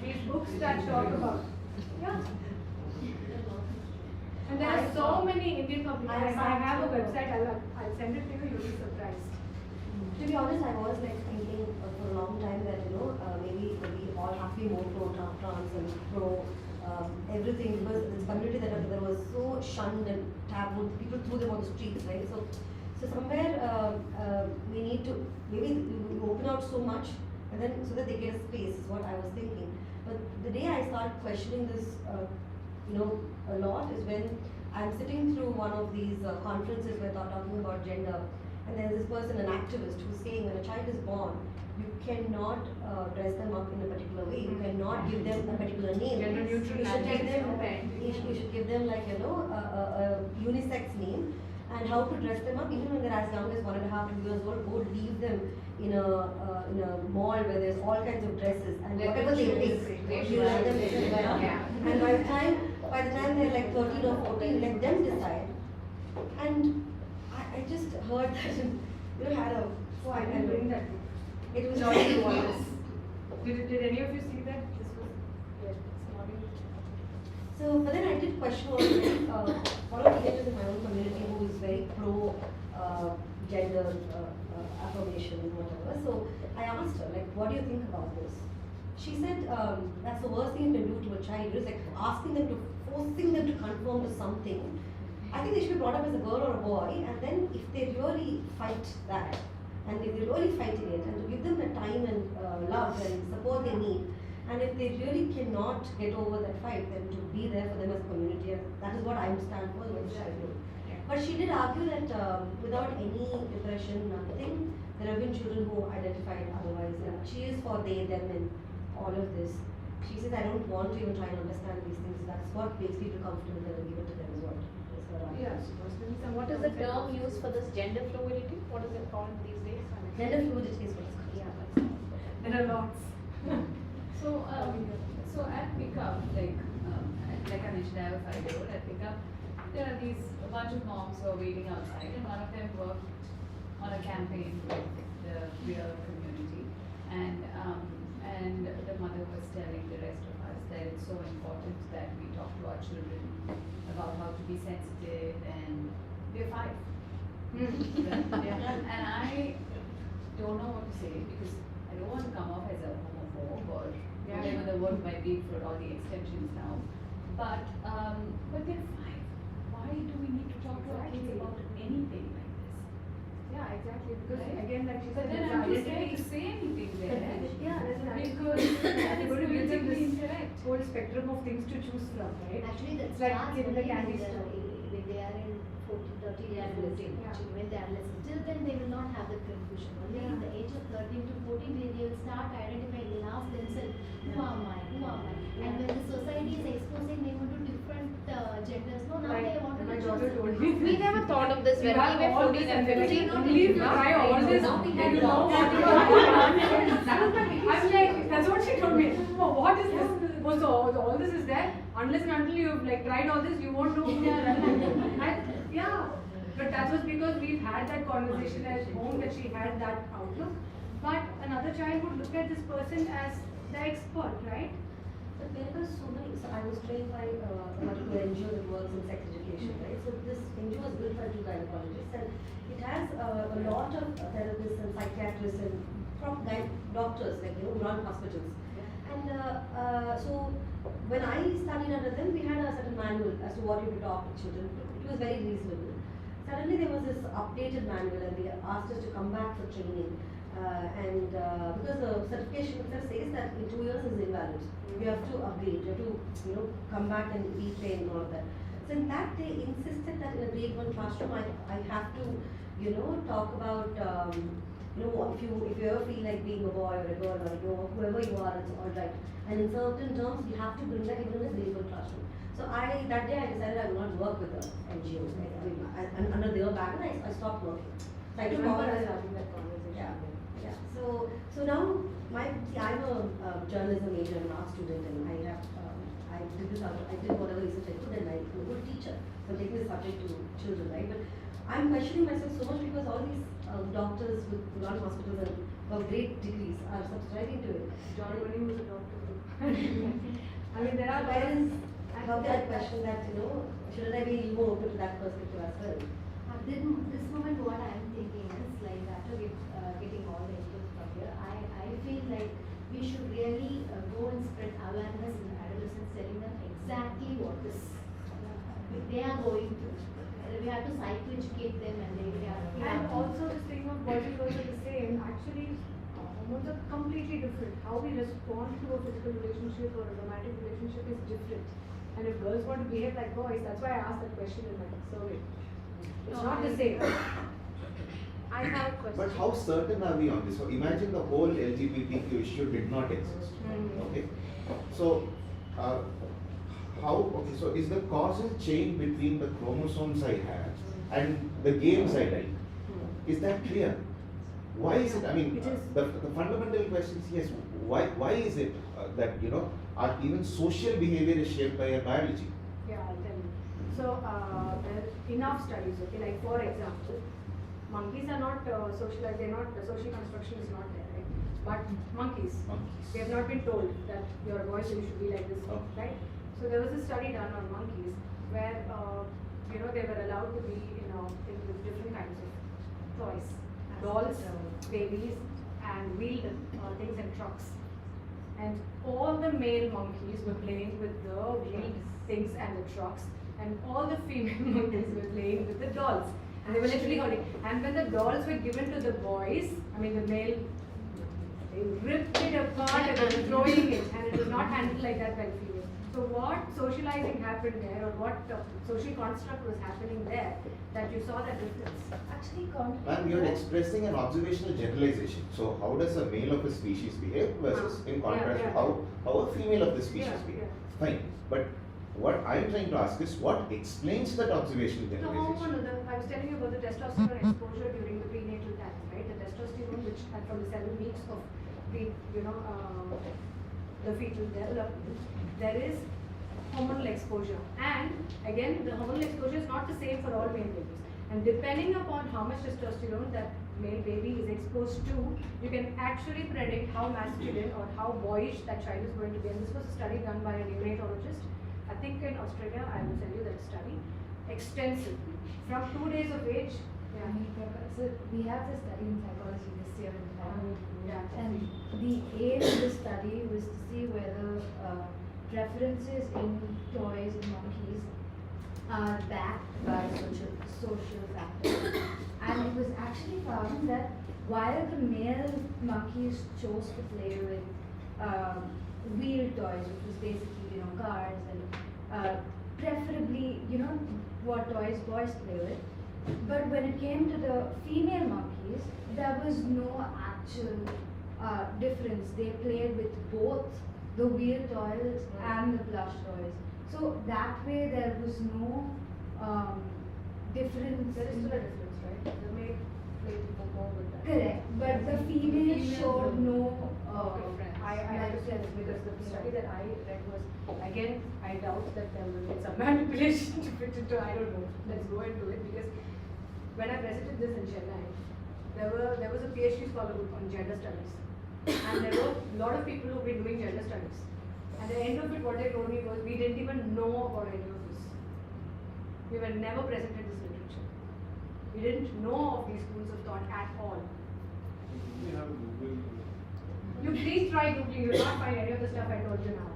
These books that talk about, and there are so many Indian publications. I have a website. I'll send it to you. You'll be surprised. To be honest, I was like thinking for a long time that maybe we all have to be more pro trans and pro everything, because this community that was so shunned and taboo. People threw them on the streets, right? So somewhere we need to maybe we open out so much, and then so that they get a space is what I was thinking. But the day I started questioning this, a lot is when I'm sitting through one of these conferences where they're talking about gender, and there's this person, an activist, who's saying when a child is born, you cannot dress them up in a particular way. You cannot give them a particular name. Gender neutral. You should give them like a unisex name, and how to dress them up even when they're as young as 1.5 to 2 years old. Go leave them in a mall where there's all kinds of dresses and whatever they pick, you let them wear. And by the time they're like 13 or 14, let them decide. And I just heard that had a. Oh, I didn't bring that book. It was already once. Did any of you see that? This was it's not in. So, but then I did question one of the teenagers in my own community who is very pro gender affirmation and whatever. So I asked her, like, what do you think about this? She said, that's the worst thing you can do to a child. It's like forcing them to conform to something. I think they should be brought up as a girl or a boy, and then if they really fight that, and if they're really fighting it, and to give them the time and love and support they need, and if they really cannot get over that fight, then to be there for them as a community, and that is what I stand for, what I do. But she did argue that without any depression, nothing, there have been children who identified otherwise. And she is for they, them, and all of this. She says, I don't want to even try and understand these things. That's what makes people comfortable and give it to them is what is her argument. Yes. And what is the term used for this gender fluidity? What is it called these days? Gender fluidity is what it's called. Yeah, that's There are lots. So at pickup, like I mentioned, I have a 5-year-old. At pickup, there are a bunch of moms who are waiting outside, and one of them worked on a campaign with the queer community, and the mother was telling the rest of us that it's so important that we talk to our children about how to be sensitive, and we're 5. And I don't know what to say because I don't want to come off as a homophobe or whatever the word might be for all the extensions now. But they're 5. Why do we need to talk to our kids about anything like this? Yeah, exactly. Because Right? again, like she But said, then there's I'm just identity. scared to say anything there. Yeah, there's an Because that is going to give them politically this incorrect. whole spectrum of things to choose from, right? Actually, that It's like starts in only the candy when store. they are in 14, 13 years old. Yeah. Actually, when they are adolescent. Till then, they will not have that confusion. Only in the age of 13 to 14, they will start identifying, they'll ask themselves, who am I? Who am I? And when the society is exposing them to different genders, no, now Like they want to my choose daughter it. told me. We never thought of this You when have we were all 14 this and and 15. then only if you try all this, Now we then you know know what you want. I'm like, that's what she told me. Oh, what is this? Oh, so all this is there. Unless and until you've like tried all this, you won't know. Yeah, but that was because we've had that conversation at home that she had that outlook. But another child would look at this person as the expert, right? But there were so many. So I was trained by a particular NGO that works in sex education, right? So this NGO was built by 2 gynecologists, and it has a lot of therapists and psychiatrists and doctors, like run hospitals. And so when I studied under them, we had a certain manual as to what you to talk to children. It was very reasonable. Suddenly there was this updated manual, and they asked us to come back for training. Because the certification itself says that in 2 years is invalid. You have to upgrade, you have to come back and retrain and all of that. So in that they insisted that in a grade 1 classroom I have to talk about if you ever feel like being a boy or a girl or whoever you are, it's all right. And in certain terms you have to bring that even in a grade 1 classroom. So that day I decided I would not work with the NGOs. Under their banner I stopped working. So I took remember all us this- having that conversation. yeah. So now I'm a journalism major and art student, and I did whatever research I could, and I'm a good teacher. So I'm taking this subject to children, right? But I'm questioning myself so much because all these doctors with run hospitals and of great degrees are subscribing to it. John William was a doctor. I mean, there are Parents have that question that shouldn't I be more open to that perspective as well? At this moment, what I am thinking is like after getting all the input from here, I feel like we should really go and spread awareness in adolescents, telling them exactly what they are going through. We have to psychoeducate them, and they have. And also this thing of boys and girls are the same. Actually, hormones are completely different. How we respond to a physical relationship or a romantic relationship is different. And if girls want to behave like boys, that's why I asked that question in my survey. It's not the same. I have a question. But how certain are we on this? So imagine the whole LGBTQ issue did not exist. Okay. So so is the causal chain between the chromosomes I have and the games I like, is that clear? Why is it? I mean, the fundamental question is yes. Why is it that our even social behavior is shaped by our biology? Yeah, I'll tell you. So there are enough studies. Okay, like for example, monkeys are not socialized. They're not. The social construction is not there, right? But monkeys, they have not been told that you're a boy, so you should be like this, right? So there was a study done on monkeys where they were allowed to be with different kinds of toys, dolls, babies, and wheeled things and trucks. And all the male monkeys were playing with the wheeled things and the trucks, and all the female monkeys were playing with the dolls. And they were literally holding. And when the dolls were given to the boys, I mean the male, they ripped it apart and they were throwing it, and it was not handled like that by the females. So what socializing happened there, or what social construct was happening there, that you saw that difference? Actually, Ma'am, you're expressing an observational generalization. So how does a male of a species behave versus in contrast yeah. to how a female of the species Yeah, behave? yeah. Fine. But what I'm trying to ask is what explains that observational The generalization? hormone, I was telling you about the testosterone exposure during the prenatal time, right? The testosterone, which from the 7 weeks of the fetal development, there is hormonal exposure. And again, the hormonal exposure is not the same for all male babies. And depending upon how much testosterone that male baby is exposed to, you can actually predict how masculine or how boyish that child is going to be. And this was a study done by a neonatologist, I think in Australia. I will tell you that study extensively. From 2 days of age, So we have this study in psychology this year in Thailand. yeah, And the aim of the study was to see whether preferences in toys and monkeys are backed by social factors. And it was actually found that while the male monkeys chose to play with wheel toys, which was basically cars and preferably what toys boys play with, but when it came to the female monkeys, there was no actual difference. They played with both the wheel toys and the plush toys. So that way there was no difference. there is still a difference, right? The male played more with that. Correct, but the female showed no difference. I understand this because the study that I read was, again, I doubt that there will be some manipulation to fit into, I don't know. Let's go into it, because when I presented this in Chennai, there was a PhD scholar on gender studies. And there were a lot of people who've been doing gender studies. At the end of it, what they told me was, we didn't even know about any of this. We were never presented this literature. We didn't know of these schools of thought at all. We have Google. You please try Googling, you will not find any of the stuff I told you now.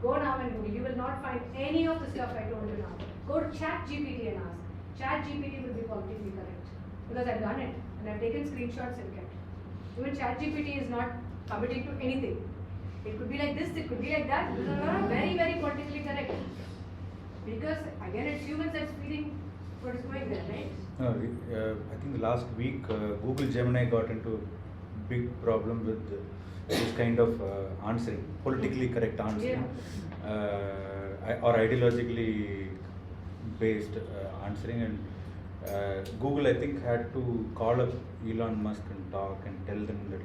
Go now and Google, you will not find any of the stuff I told you now. Go to ChatGPT and ask. ChatGPT will be politically correct. Because I've done it and I've taken screenshots and kept. Even ChatGPT is not committing to anything. It could be like this, it could be like that. These are very, very politically correct. Because again, it's humans that's feeding what is going there, right? I think last week Google Gemini got into big problem with this kind of answering, politically correct answering, or ideologically based answering, and Google I think had to call up Elon Musk and talk and tell them that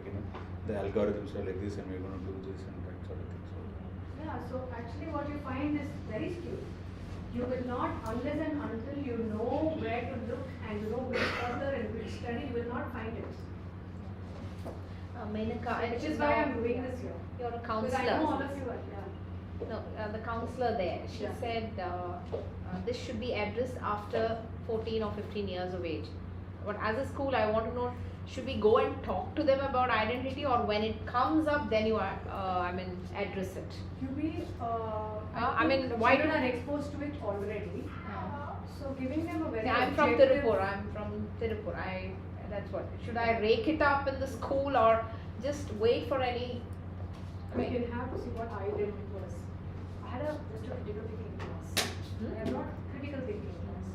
the algorithms are like this and we're going to do this and that sort of thing. So Yeah, so actually what you find is very skewed. You will not, unless and until you know where to look and you know which author and which study, you will not find it. Menaka, Which is why I'm doing this here. You're a Because counselor. I know all of you are, yeah. No, the counselor there, she Yeah. said this should be addressed after 14 or 15 years of age. But as a school, I want to know, should we go and talk to them about identity, or when it comes up, then you are, address it? You be, I mean, the why children do- are exposed to it already. So giving them a very See, I'm from objective- Tirupur. That's what. Should I rake it up in the school or just wait for any? We can have, see what I did was, I had just a critical thinking class. I have not critical thinking class.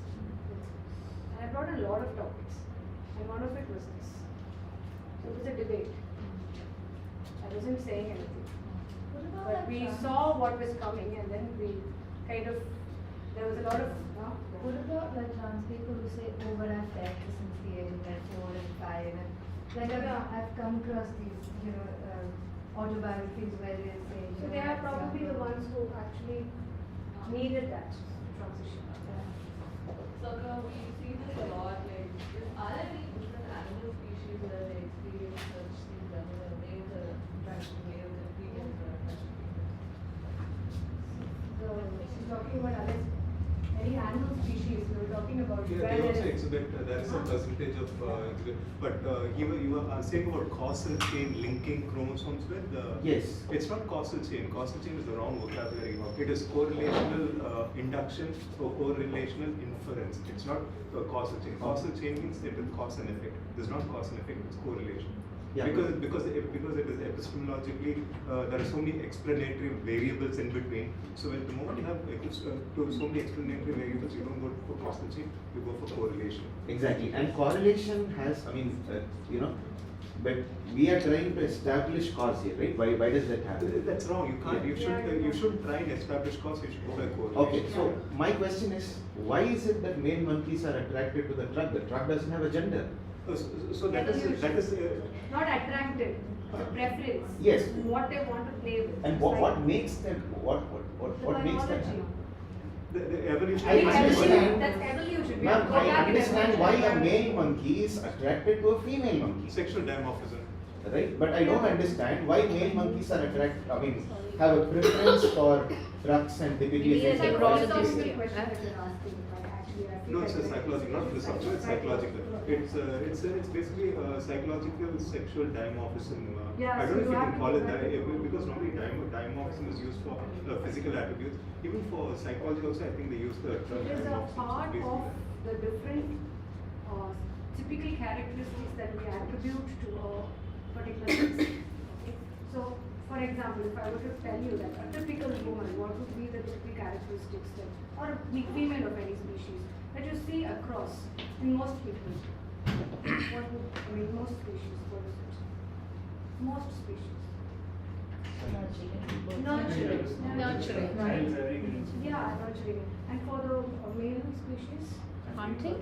And I brought a lot of topics. And one of it was this. So it was a debate. I wasn't saying anything. But we saw what was coming and then we kind of, there was a lot of, What about like trans people who say, oh, but I've felt this since the age of like 4 and 5, and like I've come across these, autobiographies where they say. so they are probably the ones who actually needed that transition. So we see this a lot. Like, are there any different animal species where they experience such things? I mean, males are attracted to males and females are attracted to females. So she's talking about any animal species, we were talking about Yeah, where they there also is- exhibit, there is a percentage of, but you were saying about causal chain linking chromosomes with, yes. it's not causal chain. Causal chain is the wrong vocabulary. It is correlational induction or correlational inference. It's not causal chain. Causal chain means it will cause an effect. This is not cause and effect, it's correlation. Yeah. Because it is epistemologically there are so many explanatory variables in between. So when the moment you have so many explanatory variables, you don't go for causality, you go for correlation. Exactly, and correlation has, but we are trying to establish cause here, right? Why does that happen? That's wrong. You can't. Yeah. You should try and establish cause. You should go by correlation. Okay, so my question is, why is it that male monkeys are attracted to the truck? The truck doesn't have a gender. So that is Not attractive, the preference. Yes. What they want to play with. And It's what like makes them, what makes them biology. happy? the evolution. I understand. That's evolution. We Ma'am, have to go I back in understand why evolution. a male monkey is attracted to a female monkey. Sexual dimorphism. Right? But I don't understand why male monkeys are have a preference for trucks and typically Yes, things I like brought that. it up in the question that you're asking, but actually I feel No, it's a like psychological, not philosophical. It's psychological. It's basically a psychological sexual dimorphism. Yeah, I so don't know if you you have can to call go it back that to- because normally dimorphism is used for physical attributes. Even for psychology also, I think they use the term It is a dimorphism. part Basically of that. the different typical characteristics that we attribute to a particular sex. Okay? So, for example, if I were to tell you that a typical woman, what would be the typical characteristics that, or a female of any species, that you see across in most people? What would, most species, what is it? Most species. Nurturing. Nurturing. Yeah, nurturing. And for the male species? Hunting?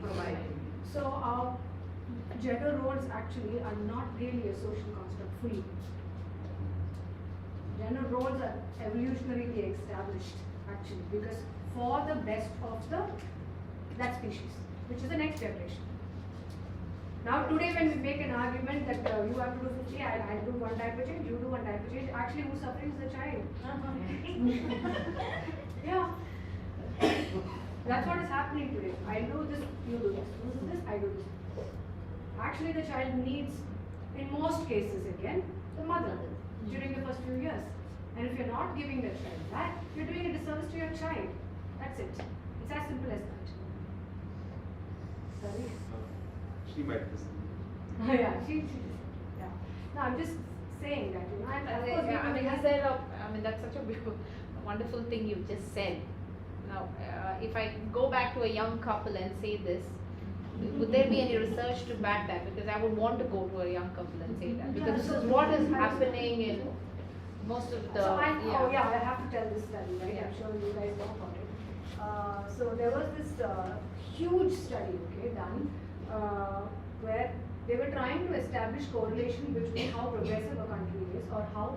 Providing. So our gender roles actually are not really a social construct fully. Gender roles are evolutionarily established actually because for the best of that species, which is the next generation. Now today when we make an argument that you have to do 50, I do one type of change, you do one type of change, actually who's suffering is the child. Yeah. That's what is happening today. I do this, you do this. You do this, I do this. Actually the child needs, in most cases again, the mother during the first few years. And if you're not giving the child that, you're doing a disservice to your child. That's it. It's as simple as that. Sorry? She might listen. Yeah, yeah. No, I'm just saying that, and of course, That's such a beautiful, wonderful thing you've just said. Now, if I go back to a young couple and say this, would there be any research to back that? Because I would want to go to a young couple and say that. Because this is what is happening in most of the. So I have to tell this study, right? I'm sure you guys know about it. So there was this huge study, done where they were trying to establish correlation between how progressive a country is or how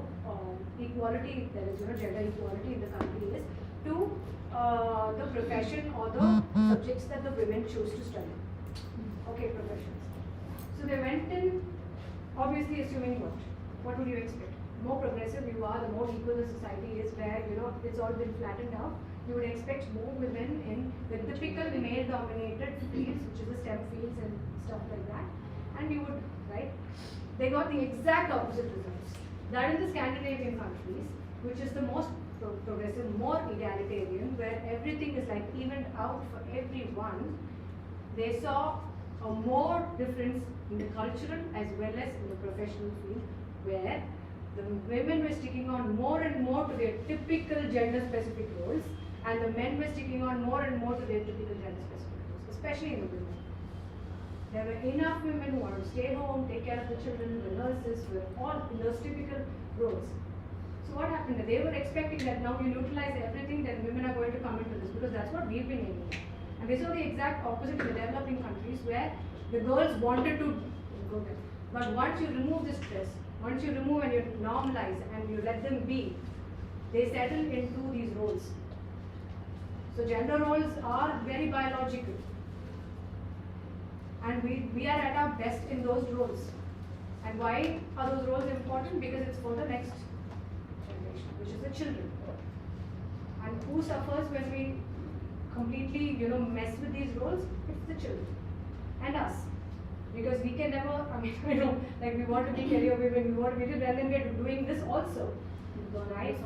equality there is, gender equality in the country is to the profession or the subjects that the women choose to study. Okay, professions. So they went in, obviously assuming what? What would you expect? The more progressive you are, the more equal the society is, where it's all been flattened out. You would expect more women in the typical male-dominated fields, which is the STEM fields and stuff like that. And you would, right? They got the exact opposite results. That is the Scandinavian countries, which is the most progressive, more egalitarian, where everything is like evened out for everyone. They saw a more difference in the cultural as well as in the professional field, where the women were sticking on more and more to their typical gender-specific roles, and the men were sticking on more and more to their typical gender-specific roles, especially in the women. There were enough women who wanted to stay home, take care of the children, the nurses, were all in those typical roles. So what happened? They were expecting that now you utilize everything, then women are going to come into this, because that's what we've been aiming at. And they saw the exact opposite in the developing countries, where the girls wanted to go there. But once you remove this stress, once you remove and you normalize and you let them be, they settle into these roles. So gender roles are very biological. And we are at our best in those roles. And why are those roles important? Because it's for the next generation, which is the children. And who suffers when we completely, mess with these roles? It's the children. And us. Because we can never, we want to be career women, we want to be this, and then we're doing this also. Right?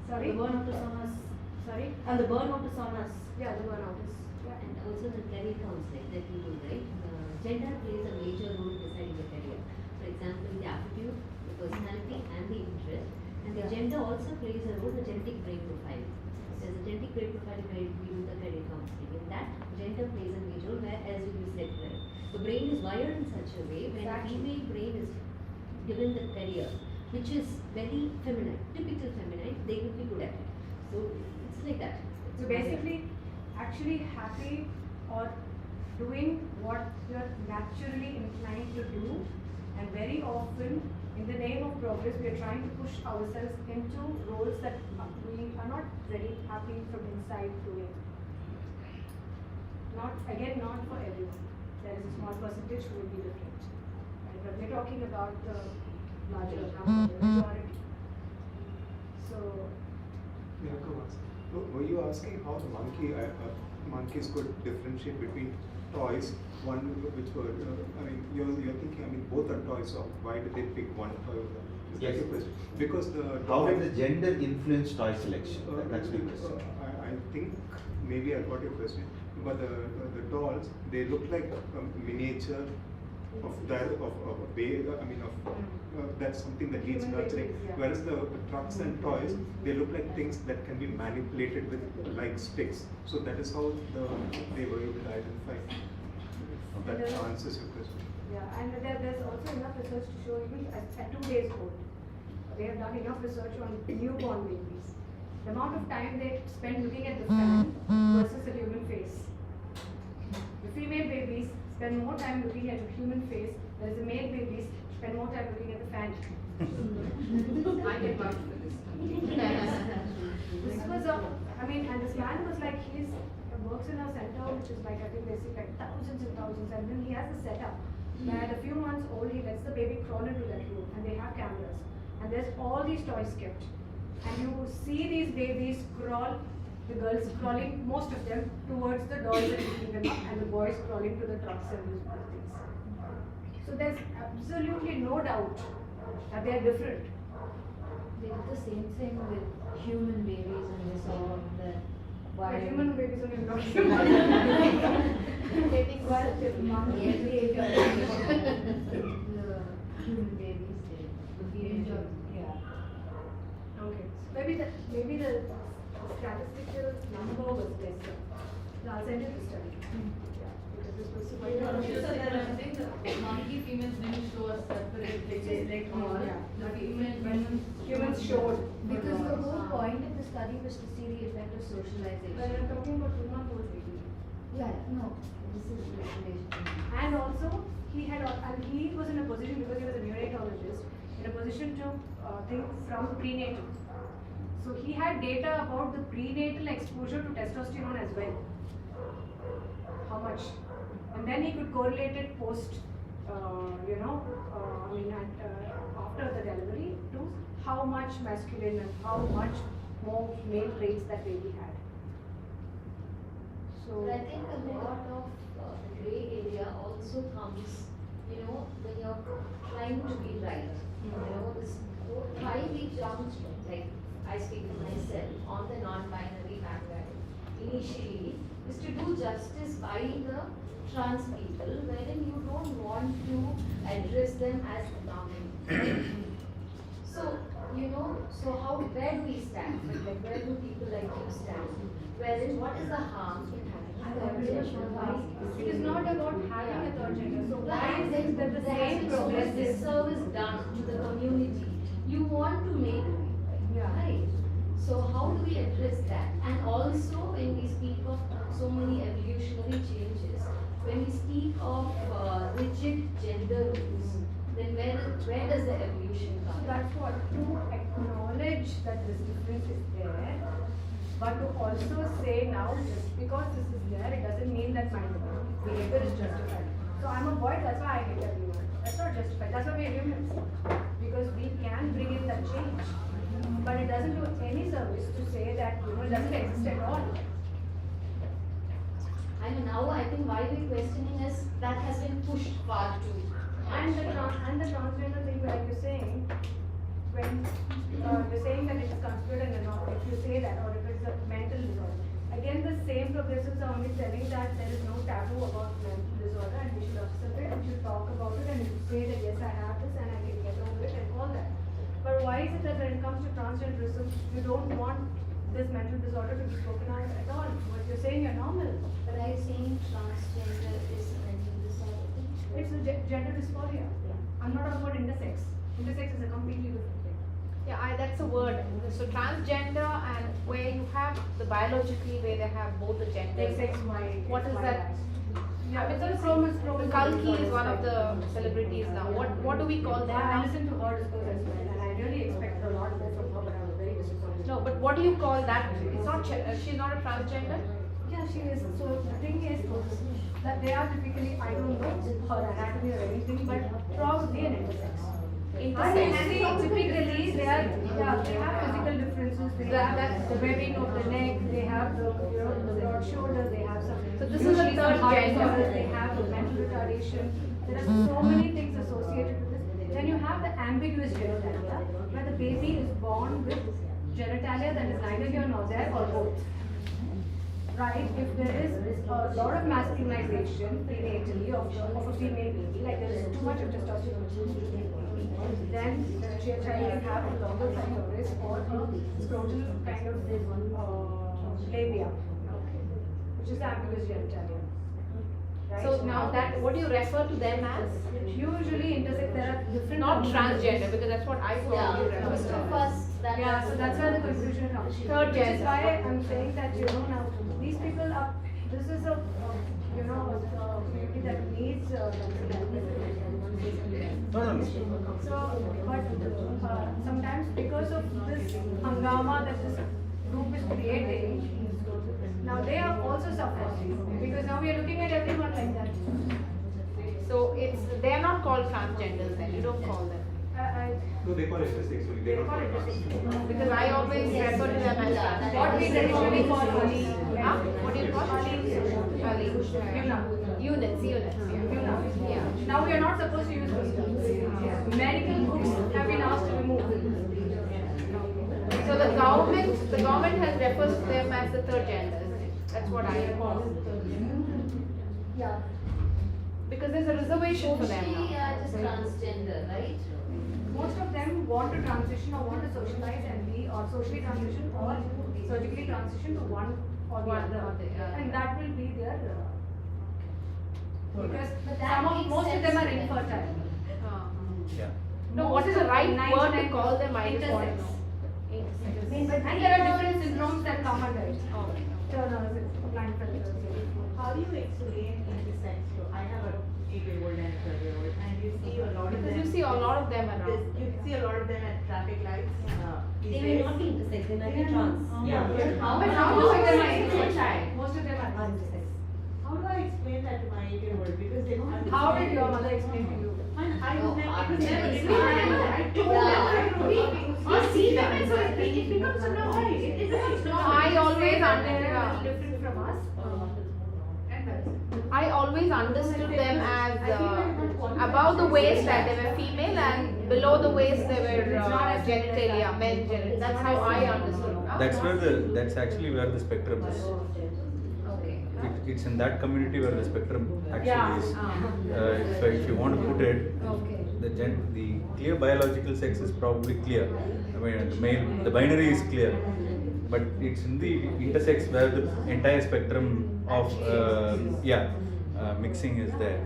Sorry? The burnout is on us. Sorry? And the burnout is on us. Yeah, the burnout is. Yeah. And also the career counseling that you do, right? Gender plays a major role in deciding the career. pre-profile we do the career counseling. In that, gender plays a major role, where, as you said, well, the brain is wired in such a way when a female brain is given the career, which is very feminine, typical feminine, they will be good at it. So it's like that. So basically, actually happy or doing what you're naturally inclined to do, and very often in the name of progress we are trying to push ourselves into roles that we are not very happy from inside doing. Not for everyone. There is a small percentage who will be different. Right? But we're talking about the larger number, the majority. So Menaka was. Were you asking how the monkeys could differentiate between toys? One which were, you're thinking, both are toys, so why did they pick one toy? Is that Yes. your question? Because the How did the gender influence toy selection? That's my question. I think maybe I got your question, but the dolls, they look like miniature of a baby. That's something that needs Human nurturing. babies, yeah. Whereas the trucks and toys, they look like things that can be manipulated with like sticks. So that is how they were able to identify. If that answers your question. yeah, and there's also enough research to show even at 2 days old, they have done enough research on newborn babies. The amount of time they spend looking at the fan versus a human face. The female babies spend more time looking at a human face, whereas the male babies spend more time looking at the fan. I can vouch for this. This was and this man was like, he works in a center which is like, I think they see like thousands and thousands, and then he has a setup where at a few months old he lets the baby crawl into that room, and they have cameras, and there's all these toys kept, and you see these babies crawl, the girls crawling, most of them, towards the dolls and picking them up, and the boys crawling to the trucks and these things. So there's absolutely no doubt that they are different. They did the same thing with human babies, and they saw that Why while human babies are not human? getting while the monkey behavior, the human babies, the behavior. Yeah. Okay. So maybe the statistical number was lesser. So I'll send you the study. Yeah. Because this was quite So then I think the monkey females didn't show us separate things like all. Yeah. The female humans showed. Because the whole point of the study was to see the effect of socialization. But I'm talking about 2-month-old baby. Yeah, no, this is information. And also, he was in a position, because he was a neonatologist, in a position to think from prenatal. So he had data about the prenatal exposure to testosterone as well. How much? And then he could correlate it post, after the delivery to how much masculine and how much more male traits that baby had. So, But I think a lot of gray area also comes, when you're trying to be right. This why we jumped, like I speak for myself, on the non-binary bandwagon initially is to do justice by the trans people, wherein you don't want to address them as anomaly. So, where do we stand? Like, where do people like you stand? Wherein, what is the harm in having a third gender? it is not about having a third gender. So why is it that the there same has been so much progress is disservice done to the community? You want to make it Yeah. right. So how do we address that? And also, when we speak of so many evolutionary changes, when we speak of rigid gender rules, then where does the evolution So come? that's what, to acknowledge that this difference is there, but to also say now, just because this is there, it doesn't mean that my behavior is justified. So I'm a boy, that's why I hate everyone. That's not justified, that's why we are humans. Because we can bring in that change. But it doesn't do any service to say that, it doesn't exist at all. And now I think why we're questioning is that has been pushed far too much. And the transgender thing, like you're saying, when you're saying that it's considered an anomaly, if you say that, or if it's a mental disorder, again the same progressives are only telling that there is no taboo about mental disorder, and we should accept it, we should talk about it, and we should say that yes, I have this and I can get over it and all that. But why is it that when it comes to transgenderism, you don't want this mental disorder to be spoken out at all. What you're saying, you're normal. But are you saying transgender is a mental disorder? It's a gender dysphoria. I'm not talking about intersex. Intersex is a completely different thing. Yeah, that's a word. So transgender and where you have the biologically where they have both the genders. X, Y, What is Y, that? Y. Yeah, I mean, because the Kalki is one of the celebrities now. What do we call them I now? listened to her discourse as well, and I really expected a lot more from her, but I was very disappointed. No, but what do you call that? It's not. She's not a transgender. Yeah, she is. So the thing is that they are typically, I don't know her anatomy or anything, but probably an intersex. Intersex. And see, typically they are, yeah, they have physical differences. They have the webbing of the neck. They have the, the broad shoulders. They have some. So this is a usually third some heart gender. disorders, They have the mental retardation. There are so many things associated with this. Then you have the ambiguous genitalia, where the baby is born with genitalia that is neither here nor there or both. Right? If there is a lot of masculinization prenatally of a female baby, like there is too much of testosterone in the baby, then the child can have a longer clitoris or a scrotal kind of labia, which is the ambiguous genitalia. Right? So now that what do you refer to them as? Usually intersex, there are different. Not transgender because that's what I thought you refer First to. of us, that Yeah, was so that's where the confusion comes. Third Which is gender. why I'm saying that, now, these people are, this is a, a community that needs No. So, but sometimes because of this hangama that this group is creating, now they are also suffering because now we are looking at everyone like that. So they are not called transgenders then. You don't call them. No, they call it intersex only. They don't call it trans. Because I always refer to them as trans. What we traditionally call Ali. Huh? What do you call? Ali. Units. Yeah. Now we are not supposed to use those terms. Medical books have been asked to remove. So the government has referred to them as the third gender. That's what I call. yeah. Because there's a reservation for them Mostly now. just transgender, right? Most of them want to transition or want to socialize and be or socially transition or surgically transition to one or the One other. or the other. And that will be their because But that makes most of sense them are to them. infertile. Yeah. No, what is the right word to call them? I just want to Intersex. know. Intersex. And there are different syndromes that come under it. Okay. Turner's, Klinefelter's. How do you explain intersex? So I have a 8-year-old and a 12-year-old, and you see a lot of Because them. you see a lot of them around. You see a lot of them at traffic lights. these They may days. not be intersex, they might be trans. Yeah, but how But how do most of them I are explain intersex. that? Most of them are intersex. How do I explain that to my 8-year-old? Because they don't understand. How did your mother explain to you? I No, was never, I it was never never explained. I told Yeah. them, I told them. Or see them and so it becomes a normal. It becomes No, normal. I always They are understood. different from us. I always understood them as above the waist that they were female and below the waist they were genitalia, men genitalia. That's how I understood. That's actually where the spectrum is. Okay. It's in that community where the spectrum actually Yeah. is. If you want to put it, Okay. the clear biological sex is probably clear. I mean, the binary is clear, but it's in the intersex where the entire spectrum of mixing is there,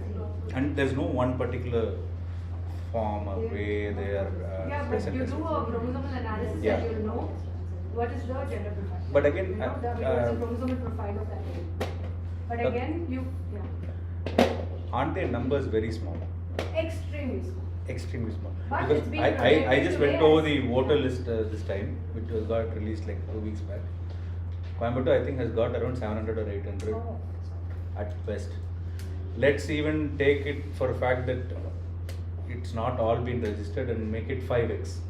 and there's no one particular form or way they are Yeah, but present. you as do a well. chromosomal analysis Yeah. and you'll know what is the gender profile. But again, You know, the chromosomal profile of that baby. But but- again, Aren't their numbers very small? extremely small. Extremely small. But Because it's been I projected just today went over as- the voter list this time, which was got released like 2 weeks back. Coimbatore, I think, has got around 700 or 800 Oh. at best. Let's even take it for a fact that it's not all been registered and make it 5x.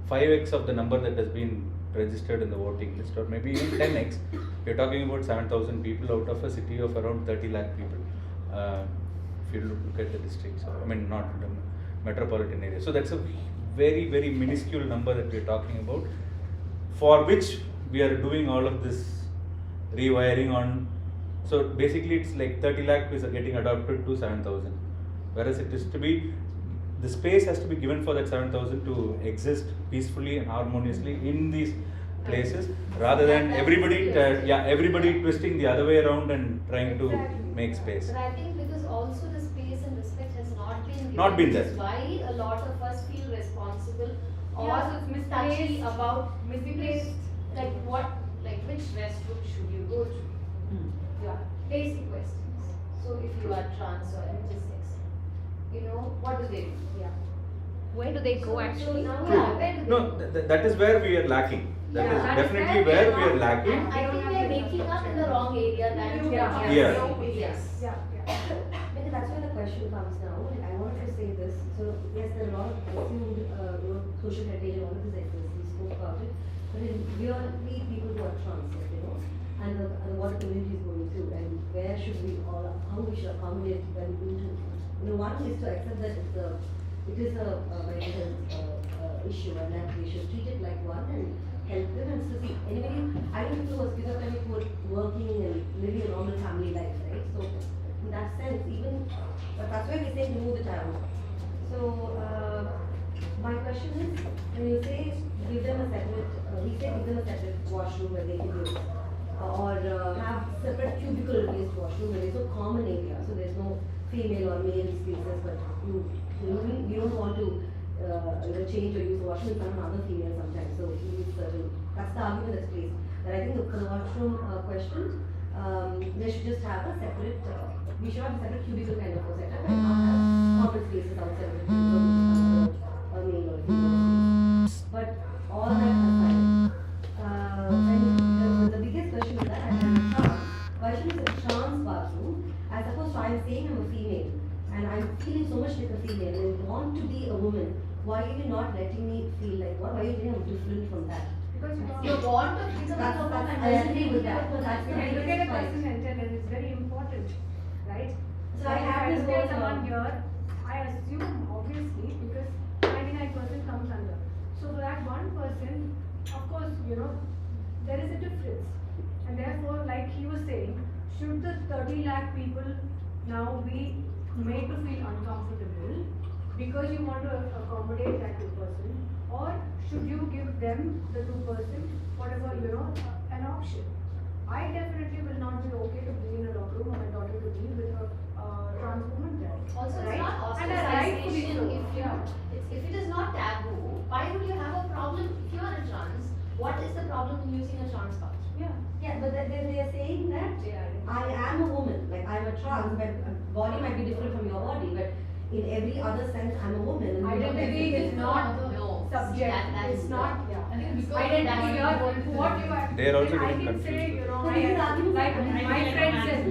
5x of the number that has been registered in the voting list, or maybe even 10x. We're talking about 7,000 people out of a city of around 30 lakh people. If you look at the districts, I mean, not the metropolitan area. So that's a very, very minuscule number that we're talking about, for which we are doing all of this rewiring on. So basically, it's like 30 lakh is getting adopted to 7,000, whereas it is to be, the space has to be given for that 7,000 to exist peacefully and harmoniously in these places rather than everybody twisting the other way around and trying to make space. But I think because also the space and respect has not been given, Not been which there. is why a lot of us feel responsible or Yeah, so it's touchy misplaced. about Misplaced. like which restroom should you go to? Yeah, basic questions. So if you are trans or intersex, what do they do? Yeah. Where do they go actually? So now, True. where do they No, go? that is where we are lacking. That Yeah, is that is definitely where where we are lacking. And I think we are waking up in the wrong area than Yeah. Yes. Yeah. Because that's where the question comes now. And I wanted to say this. So yes, there are a lot of assumed, social heritage and all of this exists. We spoke about it. But in really people who are trans, and what the community is going through, and where should we all, how we should accommodate them into. One is to accept that it is a mental health issue, and that we should treat it like one and help them. And so see, anybody, I don't know who was schizophrenic who are working and living a normal family life, right? So in that sense, but that's why we say remove the taboo. So my question is, when you say give them a separate, we say give them a separate washroom where they can use, or have separate cubicle-based washroom where there's no common area, so there's no female or male spaces, but we don't want to change or use the washroom in front of another female sometimes. So that's the argument that's placed. But I think for the washroom question, they should just have a separate, we should have a separate cubicle kind of a setup and not have common spaces outside of the cubicle or male or female space. But all that aside, the biggest question is that I am a trans. Question is a trans bathroom, as opposed to I'm saying I'm a female and I'm feeling so much like a female and I want to be a woman. Why are you not letting me feel like what? Why are you saying I'm different from that? Because You want to become a woman and I agree with that. But that's the When you look biggest at a point. person enter, then it's very important, right? So I have if this look at whole, someone here, I assume obviously because 99% comes under. So for that 1%, of course, there is a difference. And therefore, like he was saying, should the 30 lakh people now be made to feel uncomfortable because you want to accommodate that 2%, or should you give them the 2%, whatever, an option? I definitely will not be okay to be in a locker room or my daughter to be with a trans woman there. Also, it's right? not And rightfully ostracization so. if it is not taboo, why would you have a problem if you are a trans? What is the problem in using a trans bathroom? yeah, but then they are saying that I am a woman, like I'm a trans, but body might be different from your body, but in every other sense I'm a woman. And Identity is not subject. It's not. I think because Identity that's here, what you are. They are also I getting can say, confused. So these are arguments like that- my friend said,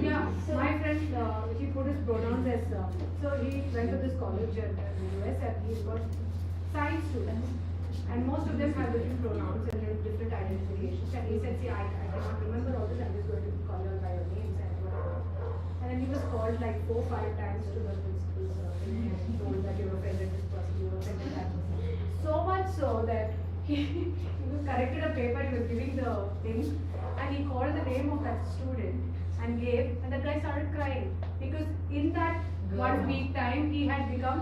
my friend, he put his pronouns as, so he went to this college in the US and he's got science students. And most of them have different pronouns and different identifications. And he said, see, I cannot remember all this, I'm just going to call you by your names and whatever. And then he was called like 4 or 5 times to the principal's and told that you offended this person, you offended that person. So much so that he was corrected a paper, he was giving the thing, and he called the name of that student and gave, and the guy started crying because in that 1 week time he had become,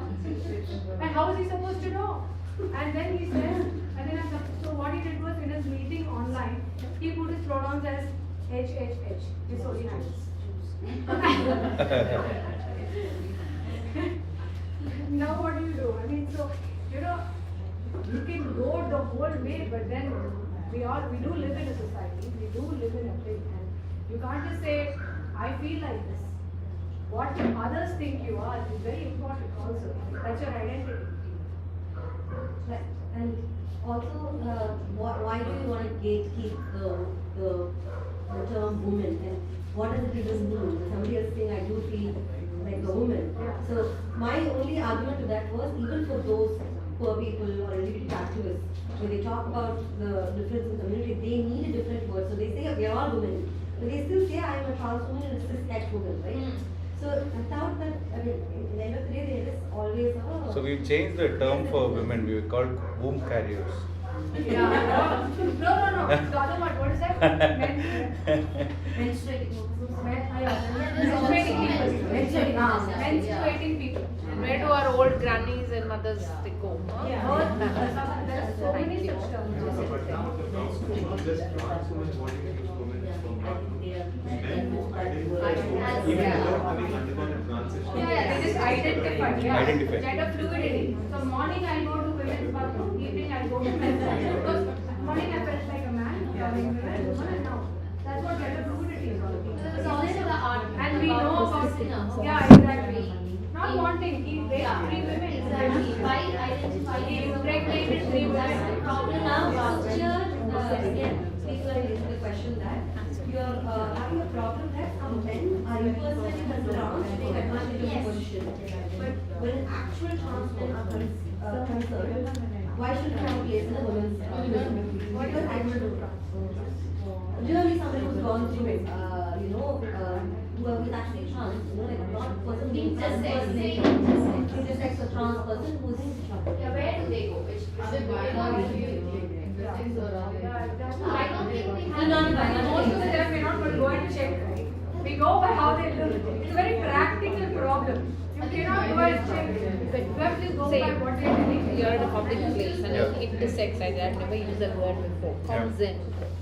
and how is he supposed to know? And then he says, and then so what he did was in his meeting online, he put his pronouns as HHH. It's only nice. Now what do you do? I mean, so you can go the whole way, but then we do live in a society, we do live in a thing, and you can't just say, I feel like this. What others think you are is very important also. That's your identity. Right. And also, why do you want to gatekeep the term woman, and what does it even mean? Somebody else saying I do feel like a woman. So my only argument to that was, even for those poor people or LGBT activists, when they talk about the difference in community, they need a different word. So they say we are all women, but they still say I am a trans woman and a cis-het woman, right? So without that, I mean, in the end of the day, there is always a. So we've changed the term for women. We called womb carriers. Yeah. No. The other one, what is that? Menstruating. Menstruating people. Menstruating people. Where do our old grannies and mothers they go? Huh? Yeah. There are so many such terms. But now the problem is not just trans women wanting to use women from not men who identify even without having undergone a transition. Yeah, they just identify. Yeah. Identify. Gender fluidity. So morning I go to women's bathroom, evening I go to men's bathroom. Because morning I felt like a man, coming woman, and now that's what gender fluidity is all about. It's also the art. And we know about system. yeah, exactly. Not wanting, he raped 3 women. Exactly. By identifying. He impregnated 3 women. That's the problem now. Culture, again, people are raising the question that you're having a problem that some men are impersonating as trans to take advantage of the position. But when actual trans men are concerned, why should they have a place in a women's position? Because really somebody who's gone through it, who is actually trans, like not a person being intersex or trans person who's Yeah, where do they go? Which Yeah, exactly. I don't think we have. Most of the time we're not going to go and check, right? We go by how they look. It's a very practical problem. You cannot go and check. You have to go by what they're telling. You're in a public place and Yeah. intersex, I've never used that word before, comes in.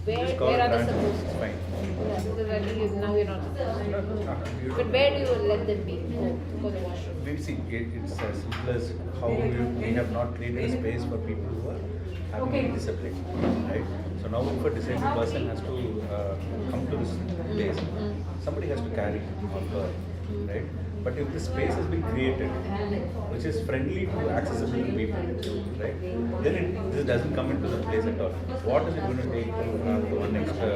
Just call Where it are they trans, supposed it's to? fine. Yeah, because I think now you're not supposed to. But where do you let them be? Go the washroom. We see, it's as simple as how we have not created a space for people who are having a disability, right? So now if a disabled person has to come to this place, somebody has to carry him or her, right? But if this space has been created, which is friendly to accessible to people, right? Then this doesn't come into the place at all. What is it going to take to have one extra?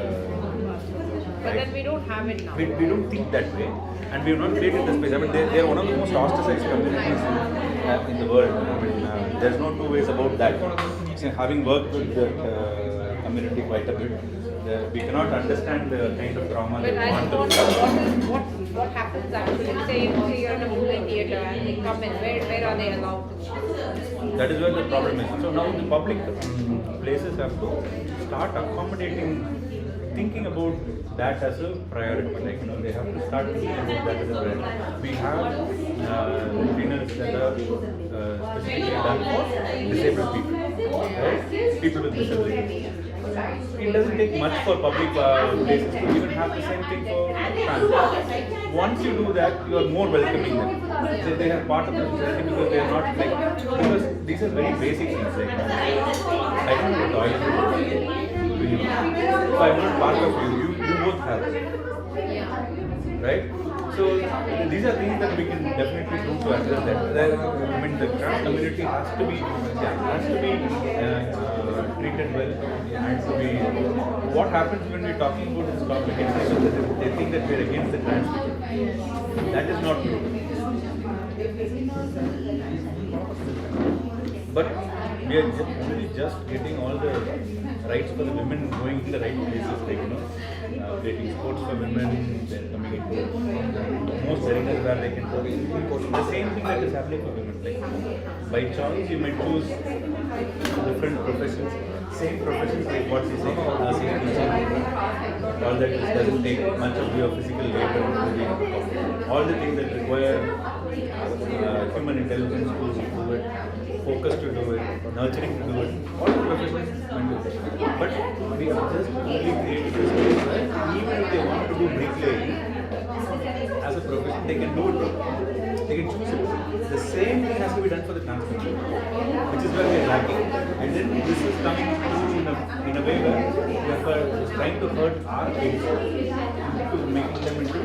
But then we don't have it now. We don't think that way, and we have not created the space. I mean, they are one of the most ostracized communities in the world. I mean, there's no two ways about that. So, having worked with that community quite a bit, we cannot understand the kind of trauma But they I want don't to. know what happens actually. Say you're in a movie theater and they come in, where are they allowed to? That is where the problem is. So now the public places have to start accommodating, thinking about that as a priority. Like they have to start thinking about that as a priority. We have dinners that are specifically done for disabled people, right? People with disabilities. It doesn't take much for public places to even have the same thing for trans. Once you do that, you are more welcoming them. They are part of the society because they are not like, because these are very basic things like I don't have a toilet. So I'm not part of you both have, right? So these are things that we can definitely do to address that. I mean, the trans community has to be treated well and to be. What happens when we're talking about this topic and they think that we're against the trans people? That is not true. But we are only just getting all the rights for the women going in the right places, like creating sports for women, they're coming into most arenas where they can go. The same thing that is happening for women. Like by choice, you might choose different professions, same professions like what you say, nursing, teaching. All that doesn't take much of your physical labor. All the things that require human intelligence to do it, focus to do it, nurturing to do it, all the professions can do it. But we are just only creating this space where even if they want to do bricklaying as a profession, they can do it. They can choose it. The same thing has to be done for the trans people, which is where we are lacking. And then this is coming through in a way where we are trying to hurt our kids, to making them into,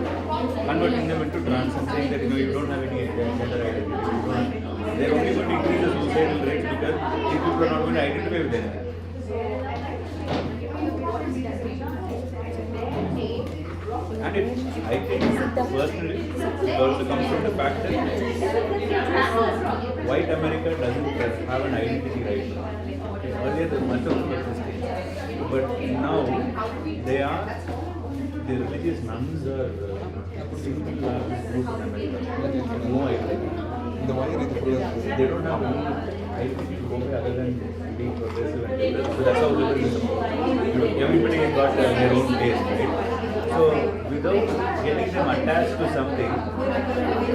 converting them into trans and saying that you don't have any gender identity. They're only going to increase the suicidal rates because these people are not going to identify with them. And I think personally, it also comes from the fact that white America doesn't have an identity right now. Earlier, there was much of existing, but now the religious nuns are single group in America. No identity. They don't have I think you go by other than being progressive and liberal. So that's how liberalism works. Everybody has got their own taste, right? So without getting them attached to something,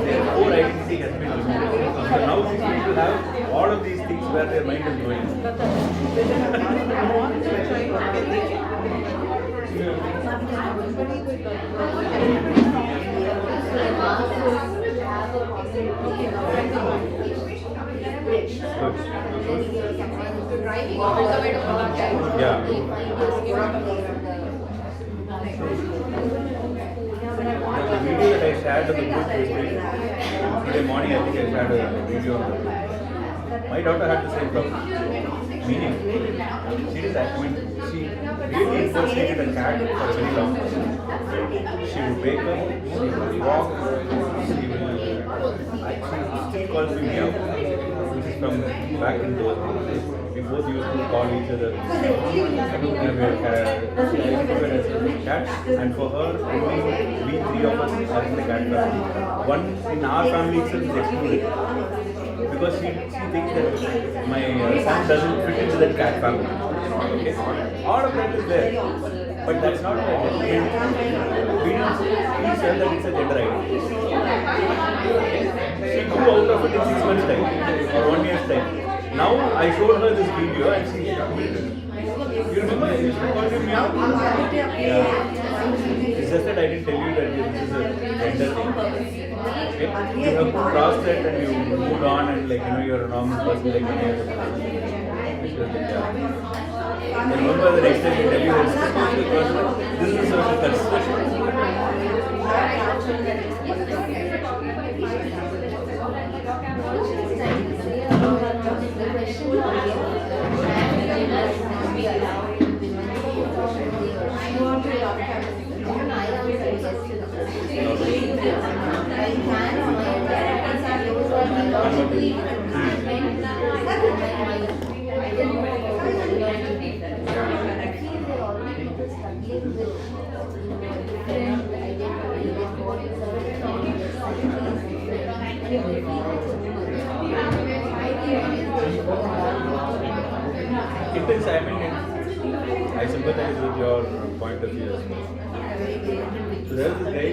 their core identity has been removed. So now these people have all of these things where their mind is going. Yeah. The video that I shared on the group today morning, I think I shared a video on the group. My daughter had the same problem. Meaning, she did that. She really impersonated a cat for a very long time. She would wake up, she would walk, she will. She still calls me meow, which is from back in those days. We both used to call each other cats, and for her, only we three of us are in the cat family. One in our family itself is excluded because she thinks that my son doesn't fit into that cat family. Okay, all of that is there, but that's not a gender. I mean, we said that it's a gender identity. She grew out of it in 6 months' time or 1 year's time. Now I showed her this video and she admitted. You remember I used to call you meow? Yeah. It's just that I didn't tell you that this is a gender thing. Okay? You have crossed that and you moved on and you're a normal person like any other person. And remember the next time you tell you that this is a social construction. It is, I mean, I sympathize with your point of view as well. So there's this guy.